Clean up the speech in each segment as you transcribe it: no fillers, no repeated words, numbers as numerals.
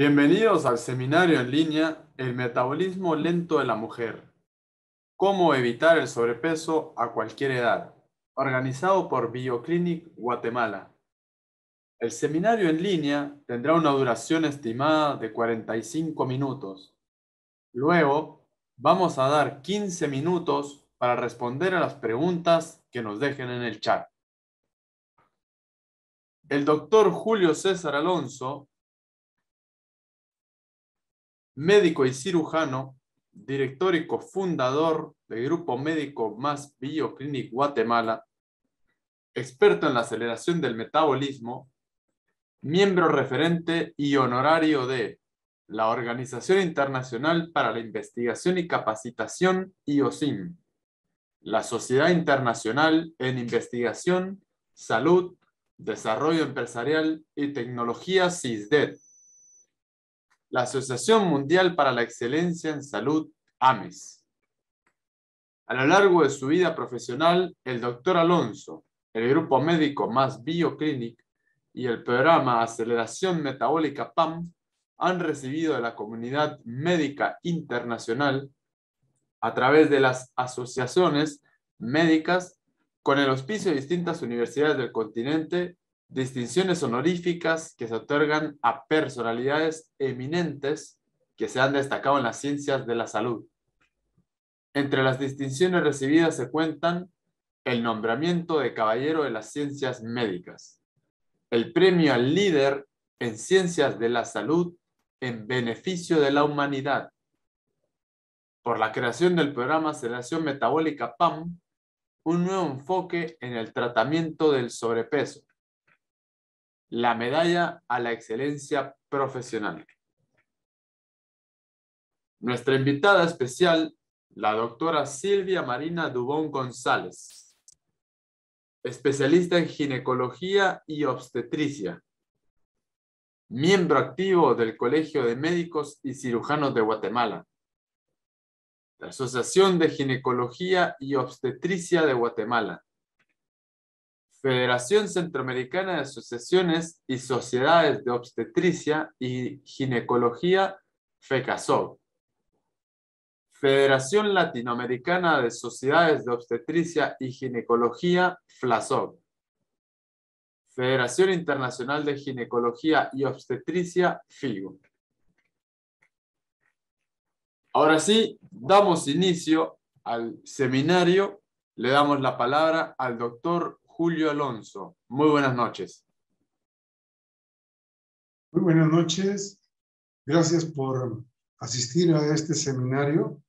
Bienvenidos al seminario en línea El metabolismo lento de la mujer. Cómo evitar el sobrepeso a cualquier edad. Organizado por Bioclinic Guatemala. El seminario en línea tendrá una duración estimada de 45 minutos. Luego, vamos a dar 15 minutos para responder a las preguntas que nos dejen en el chat. El doctor Julio César Alonso, médico y cirujano, director y cofundador del Grupo Médico Más Bioclinic Guatemala, experto en la aceleración del metabolismo, miembro referente y honorario de la Organización Internacional para la Investigación y Capacitación, IOSIM, la Sociedad Internacional en Investigación, Salud, Desarrollo Empresarial y Tecnología, SISDET, la Asociación Mundial para la Excelencia en Salud, AMES. A lo largo de su vida profesional, el doctor Alonso, el Grupo Médico Más Bioclinic y el programa Aceleración Metabólica PAM han recibido de la comunidad médica internacional, a través de las asociaciones médicas, con el auspicio de distintas universidades del continente, distinciones honoríficas que se otorgan a personalidades eminentes que se han destacado en las ciencias de la salud. Entre las distinciones recibidas se cuentan el nombramiento de Caballero de las Ciencias Médicas, el premio al líder en ciencias de la salud en beneficio de la humanidad, por la creación del programa Aceleración Metabólica PAM, un nuevo enfoque en el tratamiento del sobrepeso, la medalla a la excelencia profesional. Nuestra invitada especial, la doctora Silvia Marina Dubón González, especialista en ginecología y obstetricia, miembro activo del Colegio de Médicos y Cirujanos de Guatemala, la Asociación de Ginecología y Obstetricia de Guatemala, Federación Centroamericana de Asociaciones y Sociedades de Obstetricia y Ginecología, FECASOB, Federación Latinoamericana de Sociedades de Obstetricia y Ginecología, FLASOB, Federación Internacional de Ginecología y Obstetricia, FIGO. Ahora sí, damos inicio al seminario. Le damos la palabra al doctor Julio Alonso. Muy buenas noches. Muy buenas noches. Gracias por asistir a este seminario.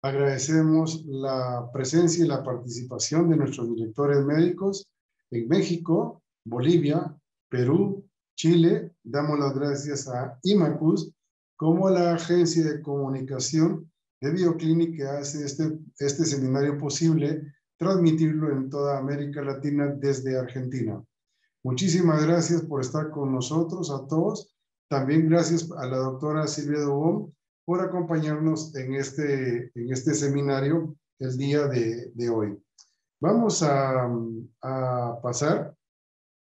Agradecemos la presencia y la participación de nuestros directores médicos en México, Bolivia, Perú, Chile. Damos las gracias a IMACUS como la agencia de comunicación de Bioclinic que hace este seminario posible, transmitirlo en toda América Latina desde Argentina. Muchísimas gracias por estar con nosotros a todos. También gracias a la doctora Silvia Dubón por acompañarnos en este seminario el día de hoy. Vamos a pasar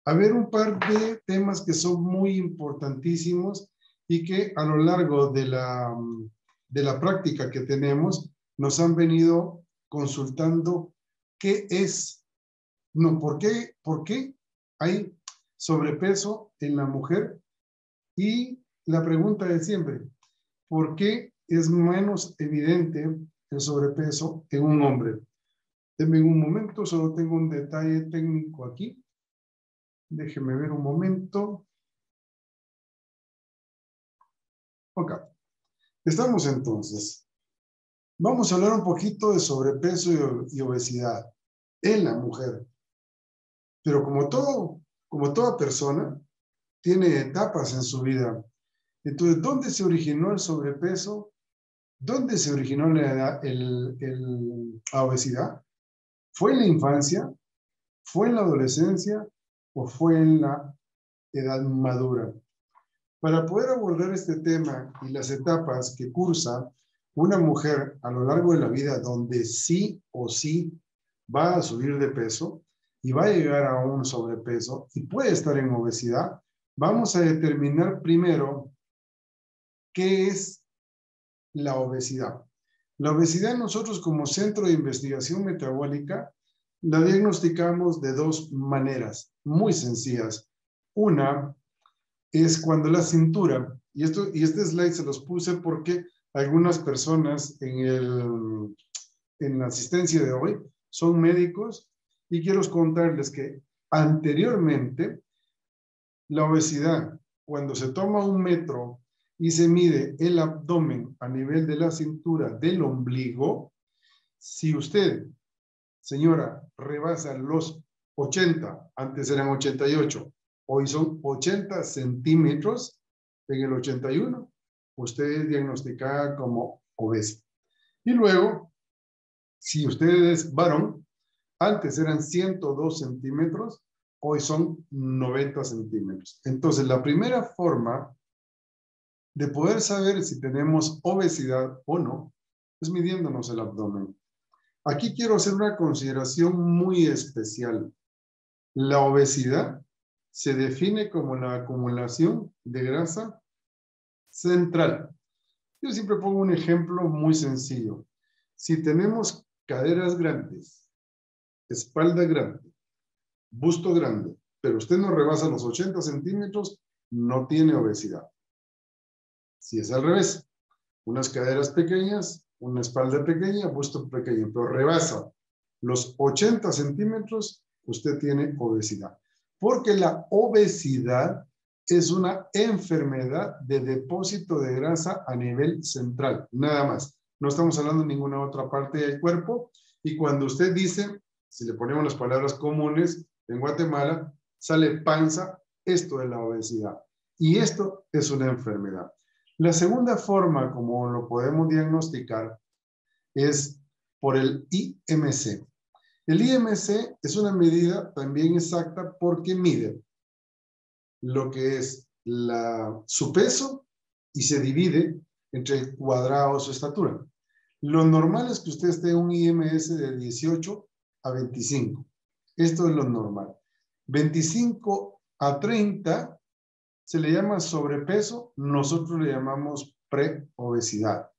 a ver un par de temas que son muy importantísimos y que a lo largo de la práctica que tenemos nos han venido consultando qué es, no, por qué hay sobrepeso en la mujer y la pregunta de siempre, ¿por qué es menos evidente el sobrepeso en un hombre? Denme un momento, solo tengo un detalle técnico aquí. Déjeme ver un momento. Ok, estamos entonces. Vamos a hablar un poquito de sobrepeso y obesidad en la mujer. Pero como toda persona, tiene etapas en su vida. Entonces, ¿dónde se originó el sobrepeso? ¿Dónde se originó la obesidad? ¿Fue en la infancia? ¿Fue en la adolescencia? ¿O fue en la edad madura? Para poder abordar este tema y las etapas que cursa una mujer a lo largo de la vida, donde sí o sí va a subir de peso y va a llegar a un sobrepeso y puede estar en obesidad, vamos a determinar primero ¿qué es la obesidad? La obesidad nosotros como Centro de Investigación Metabólica la diagnosticamos de dos maneras muy sencillas. Una es cuando la cintura, y este slide se los puse porque algunas personas en la asistencia de hoy son médicos y quiero contarles que anteriormente la obesidad, cuando se toma un metro y se mide el abdomen a nivel de la cintura del ombligo, si usted, señora, rebasa los 80, antes eran 88, hoy son 80 centímetros en el 81, usted es diagnosticada como obesa. Y luego, si usted es varón, antes eran 102 centímetros, hoy son 90 centímetros. Entonces, la primera forma de poder saber si tenemos obesidad o no es midiéndonos el abdomen. Aquí quiero hacer una consideración muy especial. La obesidad se define como la acumulación de grasa central. Yo siempre pongo un ejemplo muy sencillo. Si tenemos caderas grandes, espalda grande, busto grande, pero usted no rebasa los 80 centímetros, no tiene obesidad. Si es al revés, unas caderas pequeñas, una espalda pequeña, busto pequeño, pero rebasa los 80 centímetros, usted tiene obesidad. Porque la obesidad es una enfermedad de depósito de grasa a nivel central, nada más. No estamos hablando de ninguna otra parte del cuerpo. Y cuando usted dice, si le ponemos las palabras comunes, en Guatemala sale panza, esto es la obesidad. Y esto es una enfermedad. La segunda forma como lo podemos diagnosticar es por el IMC. El IMC es una medida también exacta porque mide lo que es su peso y se divide entre el cuadrado de su estatura. Lo normal es que usted esté en un IMS de 18 a 25. Esto es lo normal. 25 a 30 se le llama sobrepeso, nosotros le llamamos preobesidad,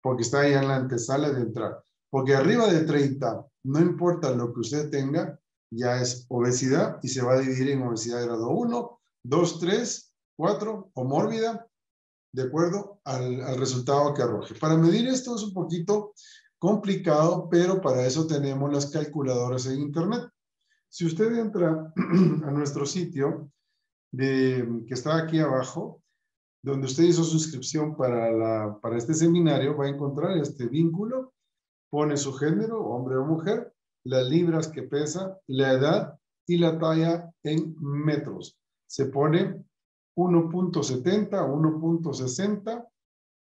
porque está ahí en la antesala de entrar. Porque arriba de 30, no importa lo que usted tenga, ya es obesidad y se va a dividir en obesidad de grado 1, 2, 3, 4 o mórbida, de acuerdo al resultado que arroje. Para medir esto es un poquito complicado, pero para eso tenemos las calculadoras en internet. Si usted entra a nuestro sitio, que está aquí abajo, donde usted hizo su inscripción para este seminario, va a encontrar este vínculo, pone su género, hombre o mujer, las libras que pesa, la edad y la talla en metros. Se pone 1.70, 1.60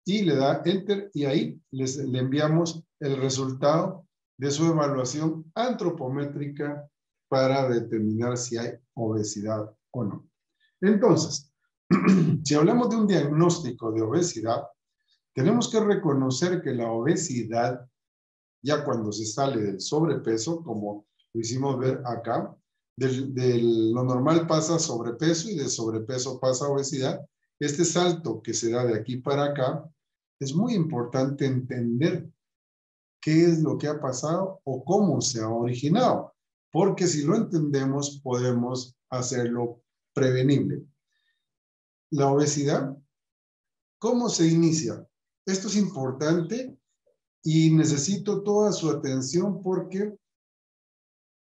y le da enter y ahí le enviamos el resultado de su evaluación antropométrica para determinar si hay obesidad o no. Entonces, si hablamos de un diagnóstico de obesidad, tenemos que reconocer que la obesidad, ya cuando se sale del sobrepeso, como lo hicimos ver acá, lo normal pasa a sobrepeso y de sobrepeso pasa a obesidad. Este salto que se da de aquí para acá, es muy importante entender qué es lo que ha pasado o cómo se ha originado, porque si lo entendemos podemos hacerlo prevenible. La obesidad, ¿cómo se inicia? Esto es importante y necesito toda su atención porque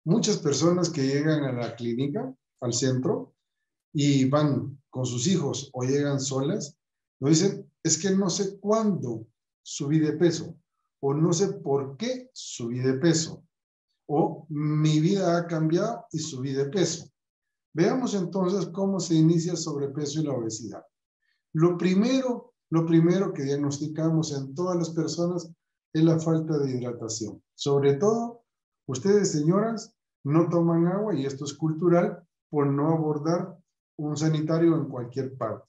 muchas personas que llegan a la clínica, al centro, y van con sus hijos o llegan solas, nos dicen, es que no sé cuándo subí de peso o no sé por qué subí de peso o mi vida ha cambiado y subí de peso. Veamos entonces cómo se inicia el sobrepeso y la obesidad. Lo primero que diagnosticamos en todas las personas es la falta de hidratación. Sobre todo, ustedes, señoras, no toman agua y esto es cultural por no abordar un sanitario en cualquier parte.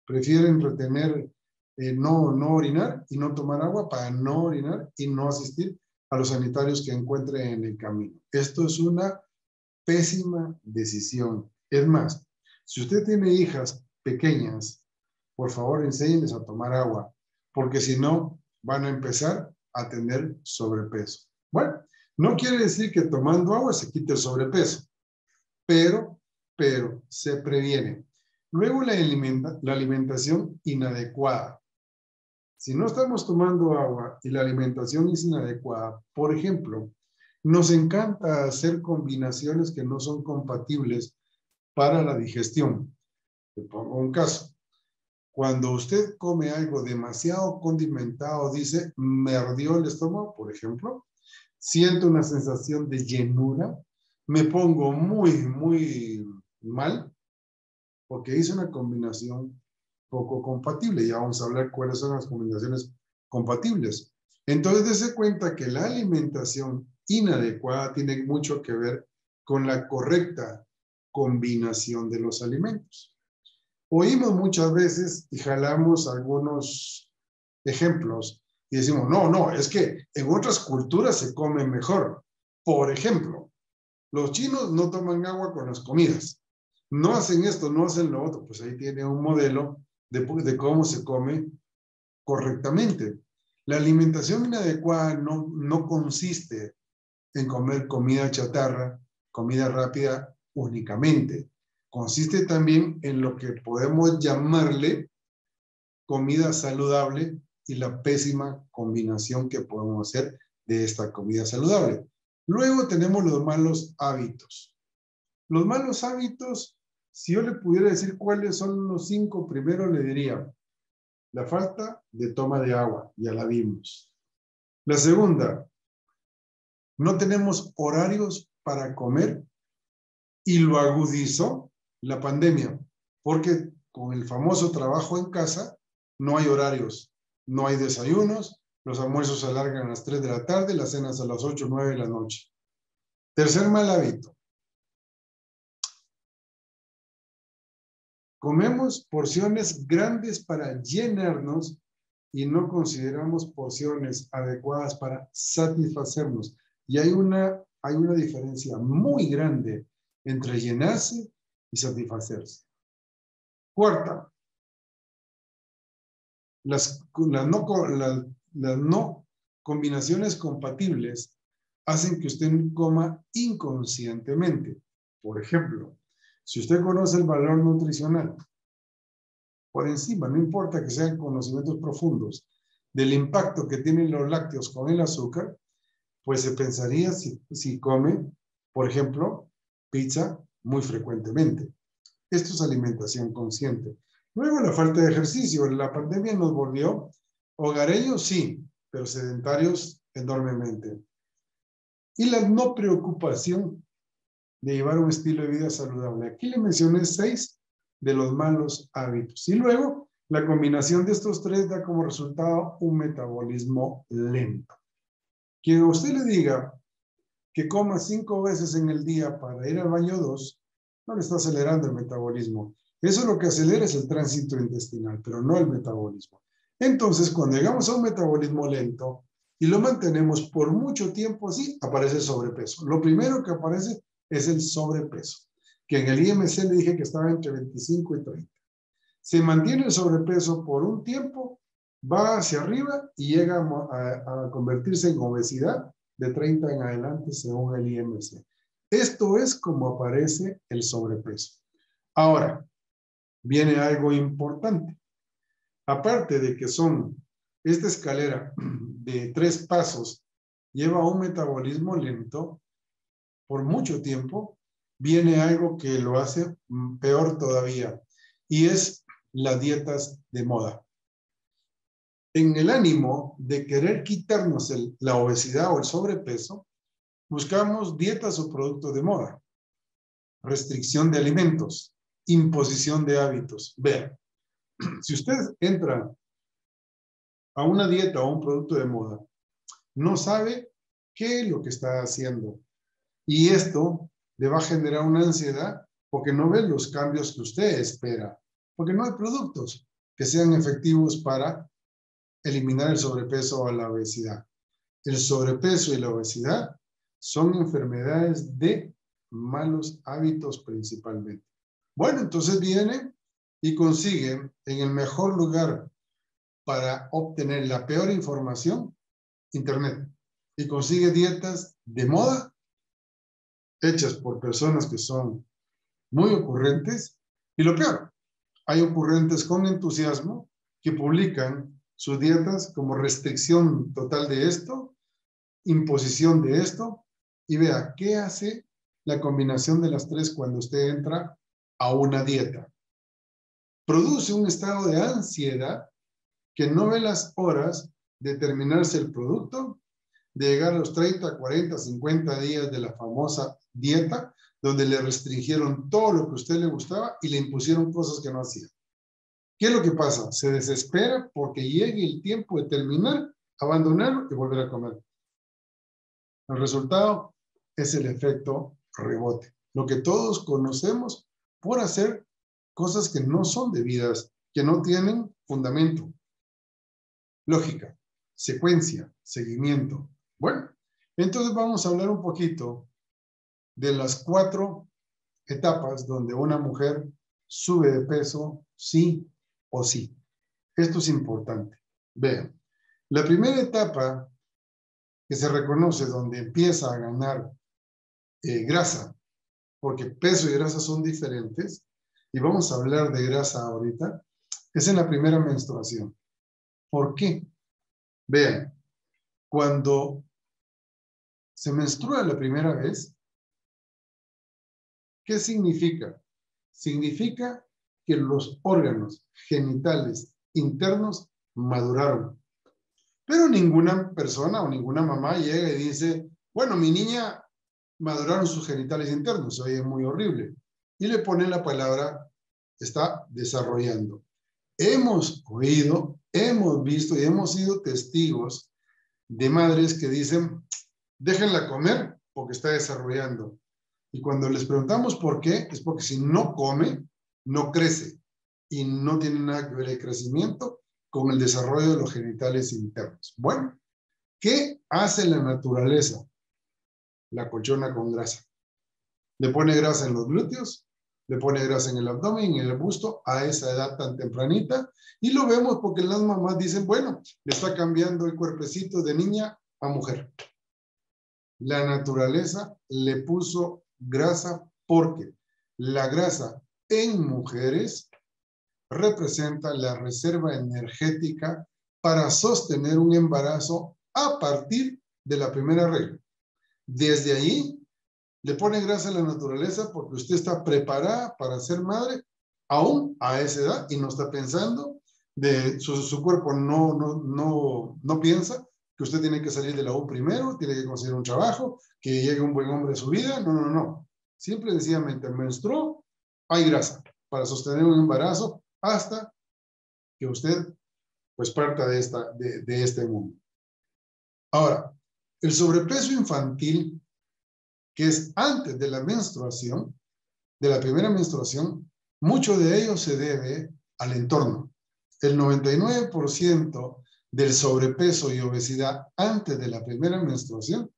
Prefieren retener, no orinar y no tomar agua para no orinar y no asistir a los sanitarios que encuentren en el camino. Esto es una pésima decisión. Es más, si usted tiene hijas pequeñas por favor enséñenles a tomar agua, porque si no, van a empezar a tener sobrepeso. Bueno, no quiere decir que tomando agua se quite el sobrepeso, pero se previene. Luego la alimentación inadecuada. Si no estamos tomando agua y la alimentación es inadecuada, por ejemplo, nos encanta hacer combinaciones que no son compatibles para la digestión. Te pongo un caso. Cuando usted come algo demasiado condimentado, dice, me ardió el estómago, por ejemplo, siento una sensación de llenura, me pongo muy mal, porque hice una combinación poco compatible. Ya vamos a hablar cuáles son las combinaciones compatibles. Entonces, dése cuenta que la alimentación inadecuada tiene mucho que ver con la correcta combinación de los alimentos. Oímos muchas veces y jalamos algunos ejemplos y decimos, no, es que en otras culturas se come mejor. Por ejemplo, los chinos no toman agua con las comidas. No hacen esto, no hacen lo otro. Pues ahí tiene un modelo de cómo se come correctamente. La alimentación inadecuada no consiste en comer comida chatarra, comida rápida únicamente. Consiste también en lo que podemos llamarle comida saludable y la pésima combinación que podemos hacer de esta comida saludable. Luego tenemos los malos hábitos. Los malos hábitos, si yo le pudiera decir cuáles son los 5 primeros, le diría la falta de toma de agua, ya la vimos. La segunda, no tenemos horarios para comer y lo agudizó la pandemia, porque con el famoso trabajo en casa no hay horarios, no hay desayunos, los almuerzos se alargan a las 3 de la tarde, las cenas a las 8 o 9 de la noche. Tercer mal hábito. Comemos porciones grandes para llenarnos y no consideramos porciones adecuadas para satisfacernos. Y hay una diferencia muy grande entre llenarse y satisfacerse. Cuarta, las no combinaciones compatibles hacen que usted coma inconscientemente. Por ejemplo, si usted conoce el valor nutricional, por encima, no importa que sean conocimientos profundos, del impacto que tienen los lácteos con el azúcar, pues se pensaría si come, por ejemplo, pizza muy frecuentemente. Esto es alimentación consciente. Luego la falta de ejercicio. La pandemia nos volvió hogareños, sí, pero sedentarios enormemente. Y la no preocupación de llevar un estilo de vida saludable. Aquí le mencioné 6 de los malos hábitos. Y luego la combinación de estos 3 da como resultado un metabolismo lento. Quien a usted le diga que coma 5 veces en el día para ir al baño 2, no le está acelerando el metabolismo. Eso lo que acelera es el tránsito intestinal, pero no el metabolismo. Entonces, cuando llegamos a un metabolismo lento y lo mantenemos por mucho tiempo así, aparece el sobrepeso. Lo primero que aparece es el sobrepeso, que en el IMC le dije que estaba entre 25 y 30. Se mantiene el sobrepeso por un tiempo, va hacia arriba y llega a convertirse en obesidad de 30 en adelante según el IMC. Esto es como aparece el sobrepeso. Ahora, viene algo importante. Aparte de que esta escalera de 3 pasos lleva a un metabolismo lento por mucho tiempo, viene algo que lo hace peor todavía, y es las dietas de moda. En el ánimo de querer quitarnos la obesidad o el sobrepeso, buscamos dietas o productos de moda, restricción de alimentos, imposición de hábitos. Vean, si usted entra a una dieta o un producto de moda, no sabe qué es lo que está haciendo. Y esto le va a generar una ansiedad porque no ve los cambios que usted espera, porque no hay productos que sean efectivos para eliminar el sobrepeso o la obesidad. El sobrepeso y la obesidad son enfermedades de malos hábitos principalmente. Bueno, entonces viene y consigue en el mejor lugar para obtener la peor información, Internet. Y consigue dietas de moda hechas por personas que son muy ocurrentes. Y lo peor, hay ocurrentes con entusiasmo que publican sus dietas como restricción total de esto, imposición de esto, y vea qué hace la combinación de las tres cuando usted entra a una dieta. Produce un estado de ansiedad que no ve las horas de terminarse el producto, de llegar a los 30, 40, 50 días de la famosa dieta, donde le restringieron todo lo que a usted le gustaba y le impusieron cosas que no hacía. ¿Qué es lo que pasa? Se desespera porque llegue el tiempo de terminar, abandonarlo y volver a comer. El resultado es el efecto rebote, lo que todos conocemos por hacer cosas que no son debidas, que no tienen fundamento, lógica, secuencia, seguimiento. Bueno, entonces vamos a hablar un poquito de las 4 etapas donde una mujer sube de peso sí o sí. Esto es importante. Vean, la primera etapa que se reconoce donde empieza a ganar grasa, porque peso y grasa son diferentes, y vamos a hablar de grasa ahorita, es en la primera menstruación. ¿Por qué? Vean, cuando se menstrua la primera vez, ¿qué significa? Significa que los órganos genitales internos maduraron. Pero ninguna persona o ninguna mamá llega y dice, bueno, mi niña maduraron sus genitales internos, oye, es muy horrible. Y le ponen la palabra, está desarrollando. Hemos oído, hemos visto y hemos sido testigos de madres que dicen, déjenla comer porque está desarrollando. Y cuando les preguntamos por qué, es porque si no come, no crece. Y no tiene nada que ver el crecimiento con el desarrollo de los genitales internos. Bueno, ¿qué hace la naturaleza? La colchona con grasa. Le pone grasa en los glúteos, le pone grasa en el abdomen, en el busto, a esa edad tan tempranita. Y lo vemos porque las mamás dicen, bueno, le está cambiando el cuerpecito de niña a mujer. La naturaleza le puso grasa porque la grasa en mujeres representa la reserva energética para sostener un embarazo a partir de la primera regla. Desde ahí le pone grasa a la naturaleza porque usted está preparada para ser madre aún a esa edad y no está pensando, su cuerpo no piensa que usted tiene que salir de la U primero, tiene que conseguir un trabajo, que llegue un buen hombre a su vida. No. Simple y sencillamente menstruó, hay grasa para sostener un embarazo hasta que usted pues parta de este mundo. Ahora, el sobrepeso infantil, que es antes de la menstruación, de la primera menstruación, mucho de ello se debe al entorno. El 99% del sobrepeso y obesidad antes de la primera menstruación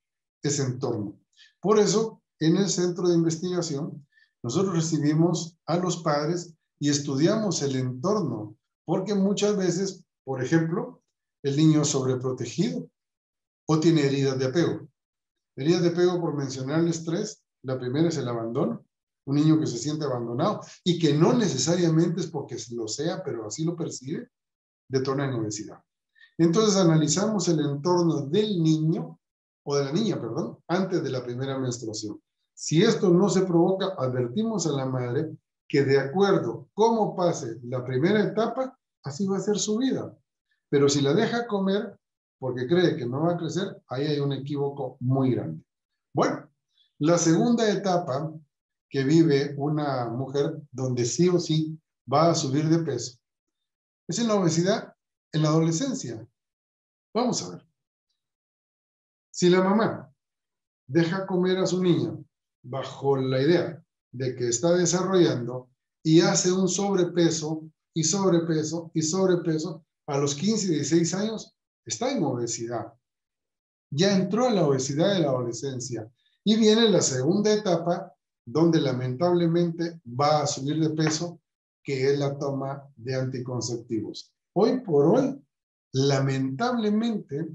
es entorno. Por eso, en el centro de investigación, nosotros recibimos a los padres y estudiamos el entorno, porque muchas veces, por ejemplo, el niño es sobreprotegido o tiene heridas de apego. Heridas de apego, por mencionarles 3, la primera es el abandono, un niño que se siente abandonado y que no necesariamente es porque lo sea, pero así lo percibe, detona en obesidad. Entonces analizamos el entorno del niño, o de la niña, perdón, antes de la primera menstruación. Si esto no se provoca, advertimos a la madre que de acuerdo cómo pase la primera etapa, así va a ser su vida. Pero si la deja comer porque cree que no va a crecer, ahí hay un equívoco muy grande. Bueno, la segunda etapa que vive una mujer donde sí o sí va a subir de peso es en la obesidad en la adolescencia. Vamos a ver. Si la mamá deja comer a su niña bajo la idea de que está desarrollando y hace un sobrepeso y sobrepeso y sobrepeso, a los 15 y 16 años está en obesidad. Ya entró en la obesidad de la adolescencia y viene la segunda etapa donde lamentablemente va a subir de peso que es la toma de anticonceptivos. Hoy por hoy, lamentablemente,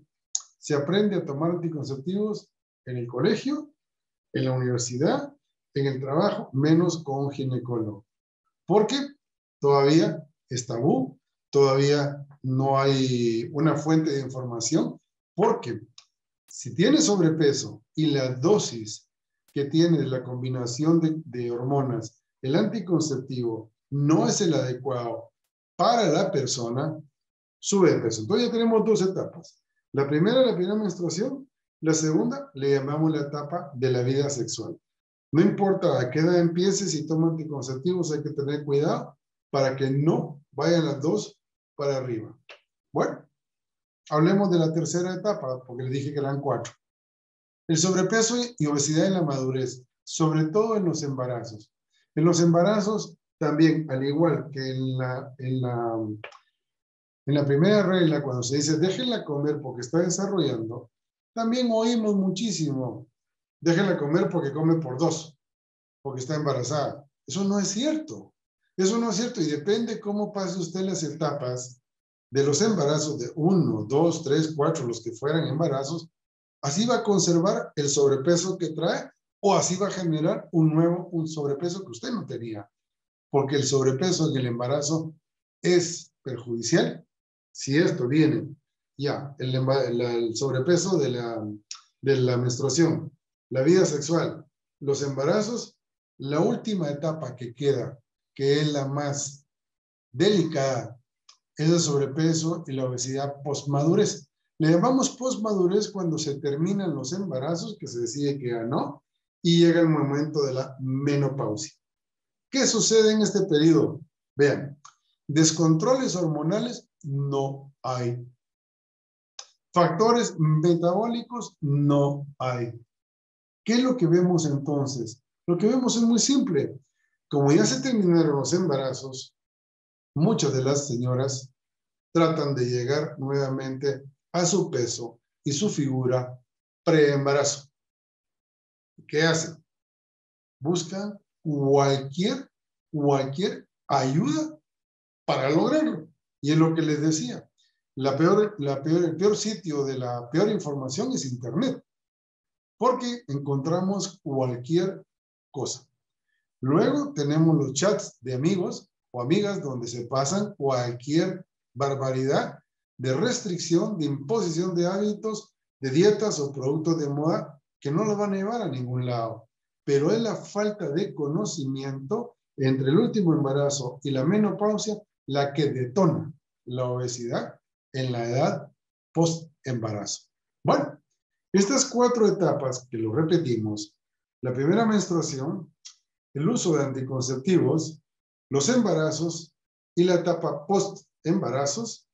se aprende a tomar anticonceptivos en el colegio, en la universidad, en el trabajo, menos con un ginecólogo. Porque todavía es tabú, todavía no hay una fuente de información, porque si tienes sobrepeso y la dosis que tiene la combinación de hormonas, el anticonceptivo no es el adecuado para la persona, sube de peso. Entonces ya tenemos dos etapas. La primera menstruación. La segunda le llamamos la etapa de la vida sexual. No importa a qué edad empieces, si toma anticonceptivos hay que tener cuidado para que no vayan las dos para arriba. Bueno, hablemos de la tercera etapa, porque les dije que eran 4. El sobrepeso y obesidad en la madurez, sobre todo en los embarazos. En los embarazos también, al igual que en la primera regla, cuando se dice déjenla comer porque está desarrollando, también oímos muchísimo, déjenla comer porque come por 2, porque está embarazada. Eso no es cierto. Eso no es cierto y depende cómo pase usted las etapas de los embarazos de 1, 2, 3, 4, los que fueran embarazos, así va a conservar el sobrepeso que trae o así va a generar un sobrepeso que usted no tenía. Porque el sobrepeso en el embarazo es perjudicial. Si esto viene ya, el sobrepeso de la menstruación, la vida sexual, los embarazos, la última etapa que queda, que es la más delicada, es el sobrepeso y la obesidad postmadurez. Le llamamos postmadurez cuando se terminan los embarazos, que se decide que ya no, y llega el momento de la menopausia. ¿Qué sucede en este periodo? Vean, descontroles hormonales no hay. Factores metabólicos no hay. ¿Qué es lo que vemos entonces? Lo que vemos es muy simple. Como ya se terminaron los embarazos, muchas de las señoras tratan de llegar nuevamente a su peso y su figura preembarazo. ¿Qué hacen? Buscan cualquier ayuda para lograrlo. Y es lo que les decía. El peor sitio de la peor información es Internet, porque encontramos cualquier cosa. Luego tenemos los chats de amigos o amigas donde se pasan cualquier barbaridad de restricción, de imposición de hábitos, de dietas o productos de moda que no lo van a llevar a ningún lado. Pero es la falta de conocimiento entre el último embarazo y la menopausia la que detona la obesidad en la edad post-embarazo. Bueno, estas 4 etapas que lo repetimos, la primera menstruación, el uso de anticonceptivos, los embarazos y la etapa post-embarazos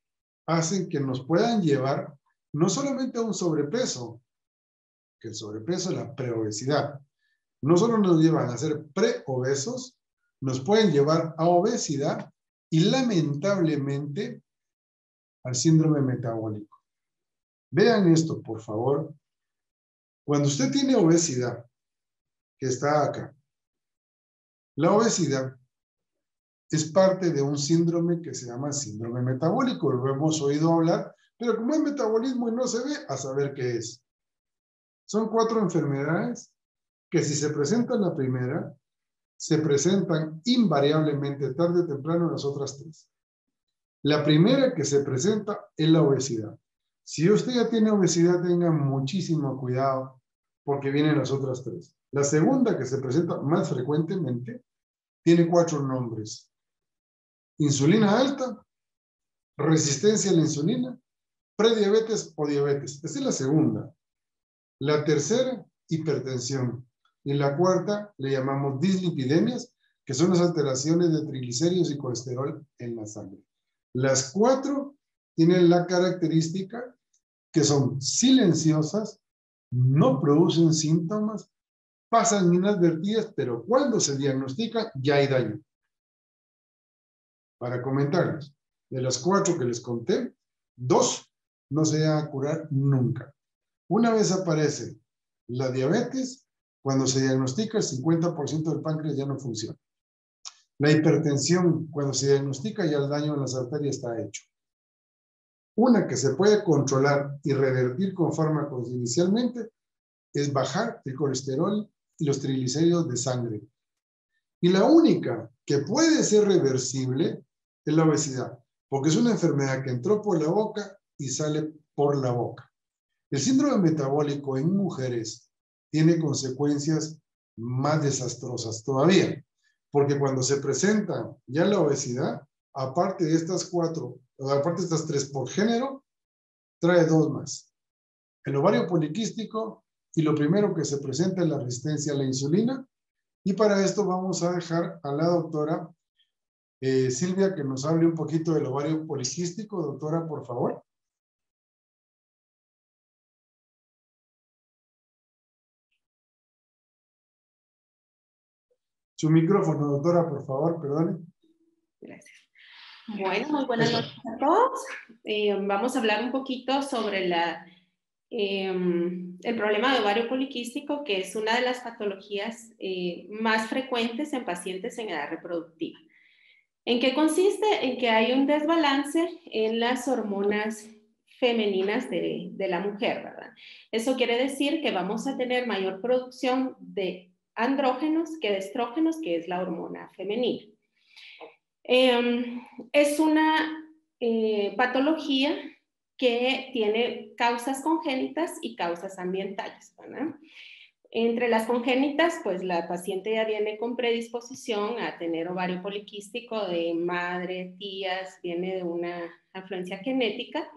hacen que nos puedan llevar no solamente a un sobrepeso, que el sobrepeso es la preobesidad, no solo nos llevan a ser preobesos, nos pueden llevar a obesidad y lamentablemente al síndrome metabólico. Vean esto, por favor. Cuando usted tiene obesidad, que está acá, la obesidad es parte de un síndrome que se llama síndrome metabólico. Lo hemos oído hablar, pero como es metabolismo y no se ve, a saber qué es. Son 4 enfermedades que si se presentan la primera, se presentan invariablemente tarde o temprano las otras 3. La primera que se presenta es la obesidad. Si usted ya tiene obesidad, tenga muchísimo cuidado porque vienen las otras 3. La segunda que se presenta más frecuentemente tiene 4 nombres. Insulina alta, resistencia a la insulina, prediabetes o diabetes. Esa es la segunda. La tercera, hipertensión. Y la cuarta le llamamos dislipidemias, que son las alteraciones de triglicéridos y colesterol en la sangre. Las 4 tienen la característica que son silenciosas, no producen síntomas, pasan inadvertidas, pero cuando se diagnostican ya hay daño. Para comentarles, de las 4 que les conté, 2 no se van a curar nunca. Una vez aparece la diabetes, cuando se diagnostica el 50% del páncreas ya no funciona. La hipertensión, cuando se diagnostica, ya el daño en las arterias está hecho. Una que se puede controlar y revertir con fármacos inicialmente es bajar el colesterol y los triglicéridos de sangre. Y la única que puede ser reversible es la obesidad, porque es una enfermedad que entró por la boca y sale por la boca. El síndrome metabólico en mujeres tiene consecuencias más desastrosas todavía, porque cuando se presenta ya la obesidad, aparte de estas cuatro, aparte de estas tres por género, trae dos más. El ovario poliquístico, y lo primero que se presenta es la resistencia a la insulina. Y para esto vamos a dejar a la doctora Silvia que nos hable un poquito del ovario poliquístico. Doctora, por favor. Su micrófono, doctora, por favor, perdone. Gracias. Bueno, muy buenas noches a todos. Vamos a hablar un poquito sobre el problema de ovario poliquístico, que es una de las patologías más frecuentes en pacientes en edad reproductiva. ¿En qué consiste? En que hay un desbalance en las hormonas femeninas de la mujer, ¿verdad? Eso quiere decir que vamos a tener mayor producción de andrógenos que de estrógenos, que es la hormona femenina. Es una patología que tiene causas congénitas y causas ambientales, ¿verdad? Entre las congénitas, pues la paciente ya viene con predisposición a tener ovario poliquístico de madre, tías, viene de una influencia genética,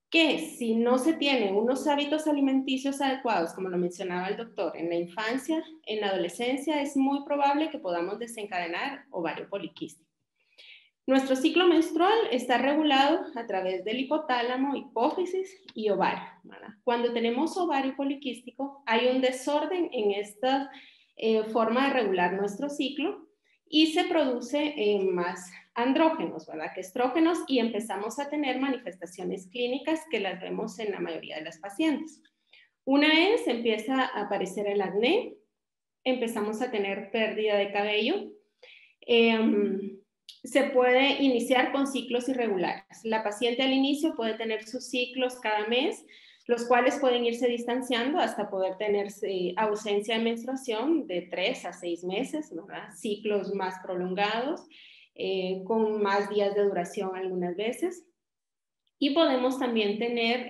que si no se tienen unos hábitos alimenticios adecuados, como lo mencionaba el doctor, en la infancia, en la adolescencia, es muy probable que podamos desencadenar ovario poliquístico. Nuestro ciclo menstrual está regulado a través del hipotálamo, hipófisis y ovario, ¿verdad? Cuando tenemos ovario poliquístico, hay un desorden en esta forma de regular nuestro ciclo y se produce más andrógenos, ¿verdad? Que estrógenos, y empezamos a tener manifestaciones clínicas que las vemos en la mayoría de las pacientes. Una es, empieza a aparecer el acné, empezamos a tener pérdida de cabello, se puede iniciar con ciclos irregulares. La paciente al inicio puede tener sus ciclos cada mes, los cuales pueden irse distanciando hasta poder tener ausencia de menstruación de 3 a 6 meses, ¿verdad? Ciclos más prolongados, con más días de duración algunas veces. Y podemos también tener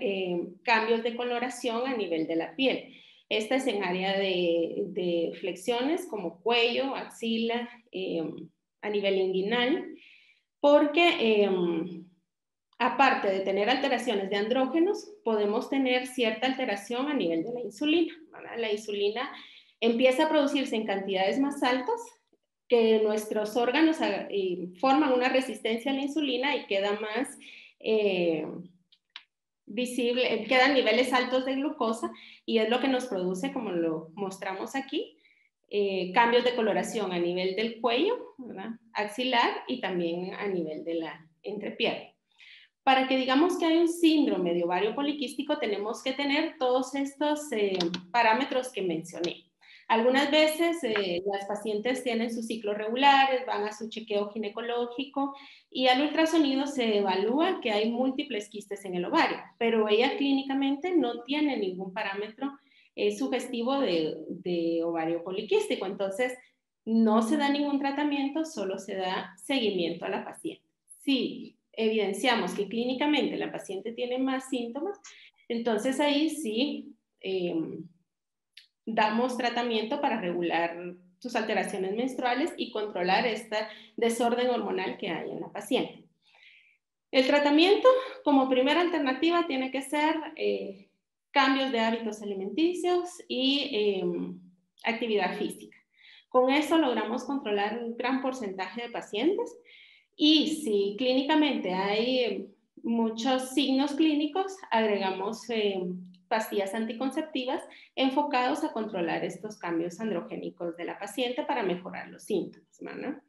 cambios de coloración a nivel de la piel. Esta es en área de flexiones como cuello, axila, a nivel inguinal, porque aparte de tener alteraciones de andrógenos, podemos tener cierta alteración a nivel de la insulina, ¿verdad? La insulina empieza a producirse en cantidades más altas, que nuestros órganos forman una resistencia a la insulina y queda más visible, quedan niveles altos de glucosa, y es lo que nos produce, como lo mostramos aquí, cambios de coloración a nivel del cuello, ¿verdad? Axilar, y también a nivel de la entrepierna. Para que digamos que hay un síndrome de ovario poliquístico, tenemos que tener todos estos parámetros que mencioné. Algunas veces las pacientes tienen sus ciclos regulares, van a su chequeo ginecológico y al ultrasonido se evalúa que hay múltiples quistes en el ovario, pero ella clínicamente no tiene ningún parámetro sugestivo de ovario poliquístico. Entonces, no se da ningún tratamiento, solo se da seguimiento a la paciente. Si evidenciamos que clínicamente la paciente tiene más síntomas, entonces ahí sí damos tratamiento para regular sus alteraciones menstruales y controlar este desorden hormonal que hay en la paciente. El tratamiento, como primera alternativa, tiene que ser cambios de hábitos alimenticios y actividad física. Con eso logramos controlar un gran porcentaje de pacientes, y si clínicamente hay muchos signos clínicos, agregamos pastillas anticonceptivas enfocados a controlar estos cambios androgénicos de la paciente para mejorar los síntomas, ¿verdad?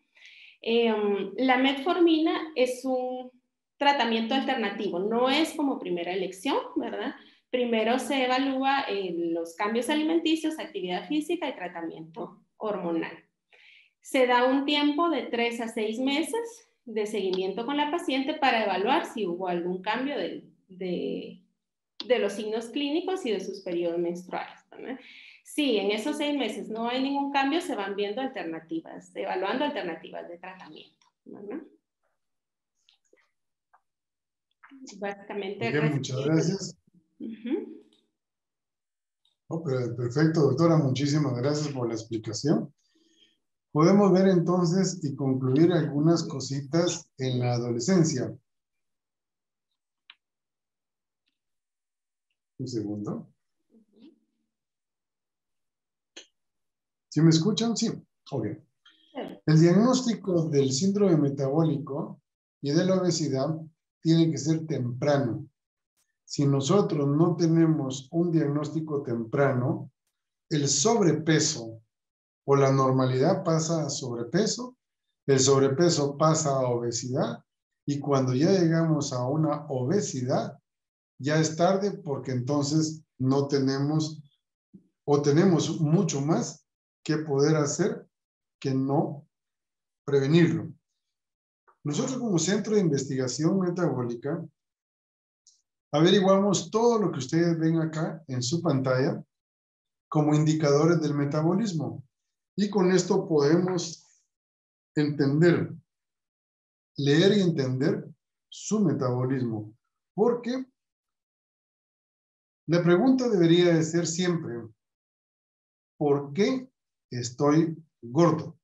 La metformina es un tratamiento alternativo, no es como primera elección, ¿verdad? Primero se evalúa los cambios alimenticios, actividad física y tratamiento hormonal. Se da un tiempo de 3 a 6 meses de seguimiento con la paciente para evaluar si hubo algún cambio de los signos clínicos y de sus periodos menstruales, ¿verdad? Si en esos 6 meses no hay ningún cambio, se van viendo alternativas, evaluando alternativas de tratamiento, ¿verdad? Básicamente. Bien, muchas gracias. Uh-huh. Oh, perfecto, doctora, muchísimas gracias por la explicación. Podemos ver entonces y concluir algunas cositas en la adolescencia. Un segundo. ¿Sí me escuchan? Sí. Ok. El diagnóstico del síndrome metabólico y de la obesidad tiene que ser temprano. Si nosotros no tenemos un diagnóstico temprano, el sobrepeso o la normalidad pasa a sobrepeso, el sobrepeso pasa a obesidad, y cuando ya llegamos a una obesidad, ya es tarde, porque entonces no tenemos o tenemos mucho más que poder hacer que no prevenirlo. Nosotros como Centro de Investigación Metabólica averiguamos todo lo que ustedes ven acá en su pantalla como indicadores del metabolismo, y con esto podemos entender, leer y entender su metabolismo, porque la pregunta debería de ser siempre: ¿por qué estoy gordo?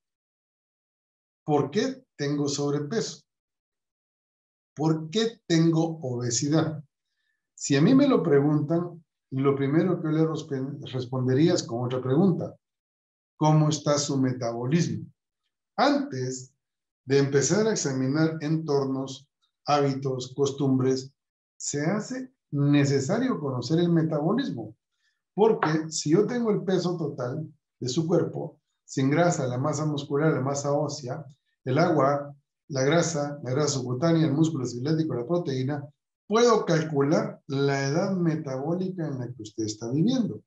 ¿Por qué tengo sobrepeso? ¿Por qué tengo obesidad? Si a mí me lo preguntan, lo primero que le respondería es con otra pregunta: ¿cómo está su metabolismo? Antes de empezar a examinar entornos, hábitos, costumbres, se hace necesario conocer el metabolismo, porque si yo tengo el peso total de su cuerpo, sin grasa, la masa muscular, la masa ósea, el agua, la grasa subcutánea, el músculo esquelético, la proteína, puedo calcular la edad metabólica en la que usted está viviendo.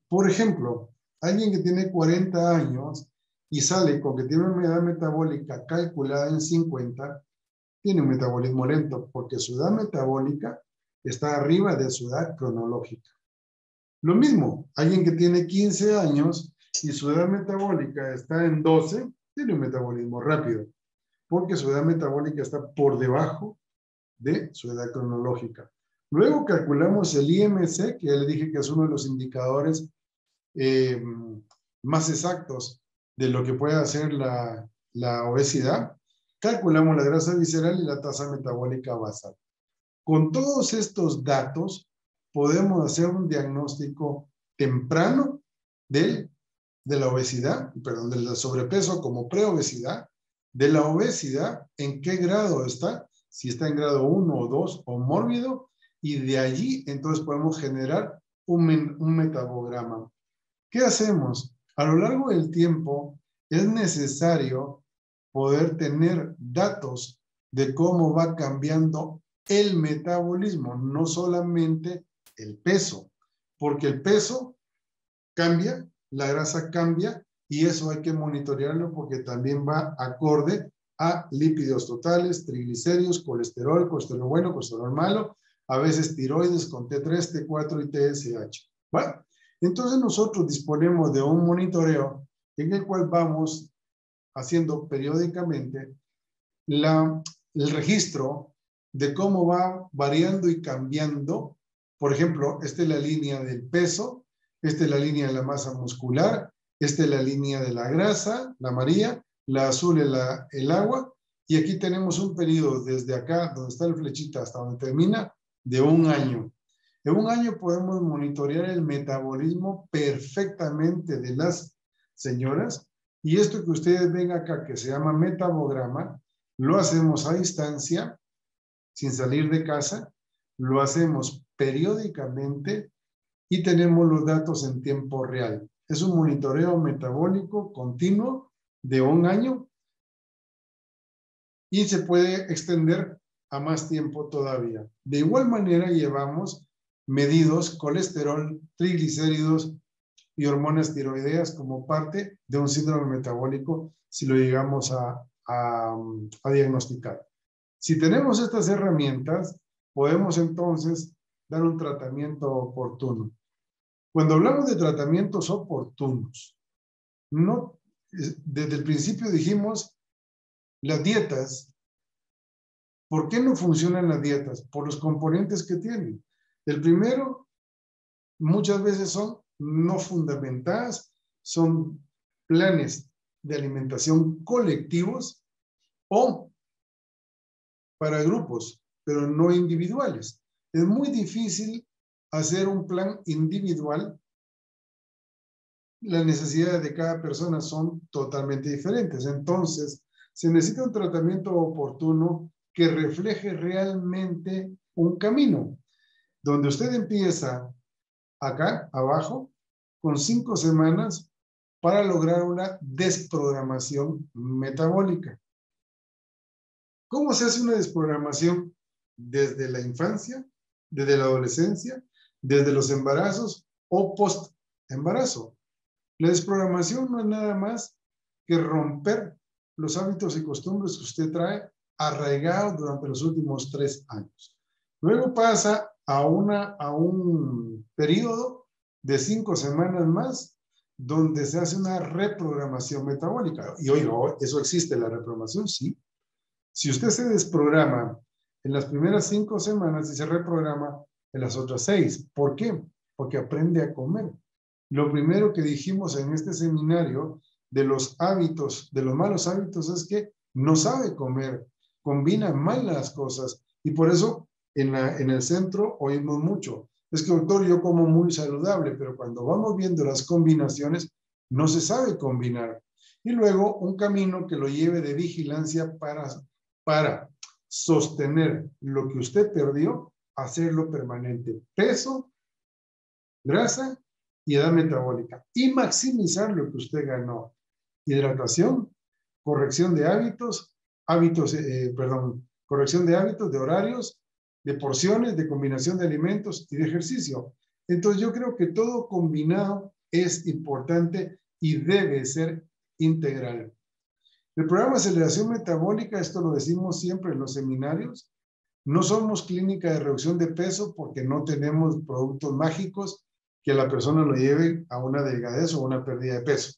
Por ejemplo, alguien que tiene 40 años y sale con que tiene una edad metabólica calculada en 50, tiene un metabolismo lento, porque su edad metabólica está arriba de su edad cronológica. Lo mismo, alguien que tiene 15 años y su edad metabólica está en 12, tiene un metabolismo rápido, porque su edad metabólica está por debajo de su edad cronológica. Luego calculamos el IMC, que ya le dije que es uno de los indicadores más exactos de lo que puede hacer la obesidad. Calculamos la grasa visceral y la tasa metabólica basal. Con todos estos datos podemos hacer un diagnóstico temprano de la obesidad, perdón, del sobrepeso como preobesidad, de la obesidad, en qué grado está, si está en grado 1 o 2 o mórbido, y de allí entonces podemos generar un metabograma. ¿Qué hacemos? A lo largo del tiempo es necesario poder tener datos de cómo va cambiando el metabolismo, no solamente el peso, porque el peso cambia, la grasa cambia, y eso hay que monitorearlo porque también va acorde a lípidos totales, triglicéridos, colesterol, colesterol bueno, colesterol malo, a veces tiroides con T3, T4 y TSH. ¿Vale? Entonces nosotros disponemos de un monitoreo en el cual vamos haciendo periódicamente el registro de cómo va variando y cambiando. Por ejemplo, esta es la línea del peso, esta es la línea de la masa muscular, esta es la línea de la grasa, la amarilla, la azul es el agua, y aquí tenemos un periodo desde acá, donde está la flechita, hasta donde termina, de un año. En un año podemos monitorear el metabolismo perfectamente de las señoras, y esto que ustedes ven acá, que se llama metabograma, lo hacemos a distancia, sin salir de casa, lo hacemos periódicamente y tenemos los datos en tiempo real. Es un monitoreo metabólico continuo de un año y se puede extender a más tiempo todavía. De igual manera llevamos medidos colesterol, triglicéridos y hormonas tiroideas como parte de un síndrome metabólico si lo llegamos a diagnosticar. Si tenemos estas herramientas, podemos entonces dar un tratamiento oportuno. Cuando hablamos de tratamientos oportunos, no, desde el principio dijimos las dietas. ¿Por qué no funcionan las dietas? Por los componentes que tienen. El primero, muchas veces son no fundamentadas, son planes de alimentación colectivos o para grupos, pero no individuales. Es muy difícil hacer un plan individual. Las necesidades de cada persona son totalmente diferentes. Entonces, se necesita un tratamiento oportuno que refleje realmente un camino, donde usted empieza acá, abajo, con 5 semanas para lograr una desprogramación metabólica. ¿Cómo se hace una desprogramación? Desde la infancia, desde la adolescencia, desde los embarazos o post-embarazo. La desprogramación no es nada más que romper los hábitos y costumbres que usted trae arraigados durante los últimos 3 años. Luego pasa a un periodo de 5 semanas más donde se hace una reprogramación metabólica. Y oiga, ¿eso existe, la reprogramación? Sí. Si usted se desprograma en las primeras 5 semanas y se reprograma en las otras 6. ¿Por qué? Porque aprende a comer. Lo primero que dijimos en este seminario de los hábitos, de los malos hábitos, es que no sabe comer, combina mal las cosas. Y por eso en el centro oímos mucho. Es que, doctor, yo como muy saludable, pero cuando vamos viendo las combinaciones, no se sabe combinar. Y luego un camino que lo lleve de vigilancia para sostener lo que usted perdió, hacerlo permanente. Peso, grasa y edad metabólica. Y maximizar lo que usted ganó. Hidratación, corrección de hábitos, corrección de hábitos, de horarios, de porciones, de combinación de alimentos y de ejercicio. Entonces yo creo que todo combinado es importante y debe ser integral. El programa de aceleración metabólica, esto lo decimos siempre en los seminarios, no somos clínica de reducción de peso porque no tenemos productos mágicos que a la persona lo lleven a una delgadez o una pérdida de peso.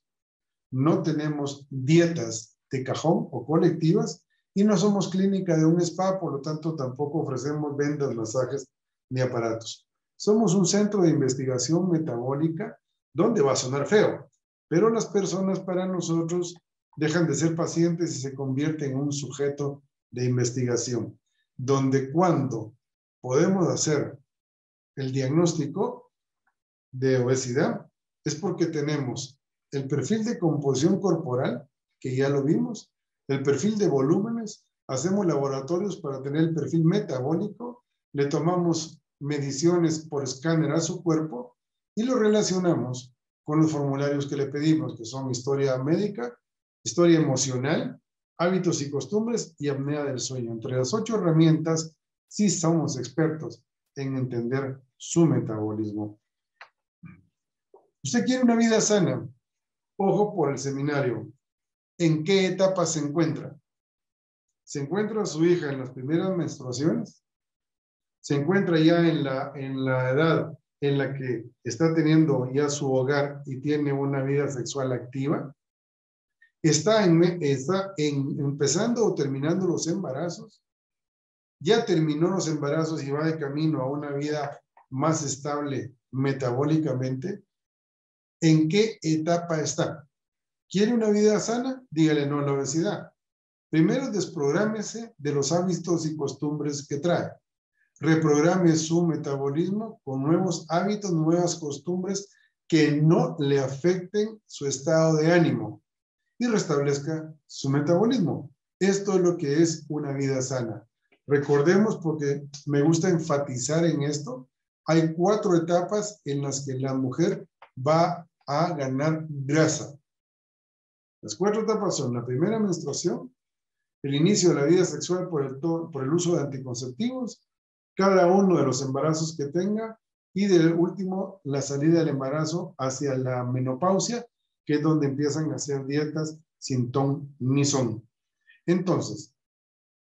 No tenemos dietas de cajón o colectivas y no somos clínica de un spa, por lo tanto tampoco ofrecemos vendas, masajes ni aparatos. Somos un centro de investigación metabólica donde va a sonar feo, pero las personas para nosotros dejan de ser pacientes y se convierten en un sujeto de investigación, donde cuando podemos hacer el diagnóstico de obesidad es porque tenemos el perfil de composición corporal, que ya lo vimos, el perfil de volúmenes, hacemos laboratorios para tener el perfil metabólico, le tomamos mediciones por escáner a su cuerpo y lo relacionamos con los formularios que le pedimos, que son historia médica, historia emocional, hábitos y costumbres y apnea del sueño. Entre las 8 herramientas, sí somos expertos en entender su metabolismo. ¿Usted quiere una vida sana? Ojo por el seminario. ¿En qué etapa se encuentra? ¿Se encuentra su hija en las primeras menstruaciones? ¿Se encuentra ya en la edad en la que está teniendo ya su hogar y tiene una vida sexual activa? ¿Está empezando o terminando los embarazos? ¿Ya terminó los embarazos y va de camino a una vida más estable metabólicamente? ¿En qué etapa está? ¿Quiere una vida sana? Dígale no a la obesidad. Primero desprográmese de los hábitos y costumbres que trae. Reprograme su metabolismo con nuevos hábitos, nuevas costumbres que no le afecten su estado de ánimo y restablezca su metabolismo. Esto es lo que es una vida sana. Recordemos, porque me gusta enfatizar en esto, hay 4 etapas en las que la mujer va a ganar grasa. Las 4 etapas son la primera menstruación, el inicio de la vida sexual por el uso de anticonceptivos, cada uno de los embarazos que tenga, Y del último, la salida del embarazo hacia la menopausia, que es donde empiezan a hacer dietas sin ton ni son. Entonces,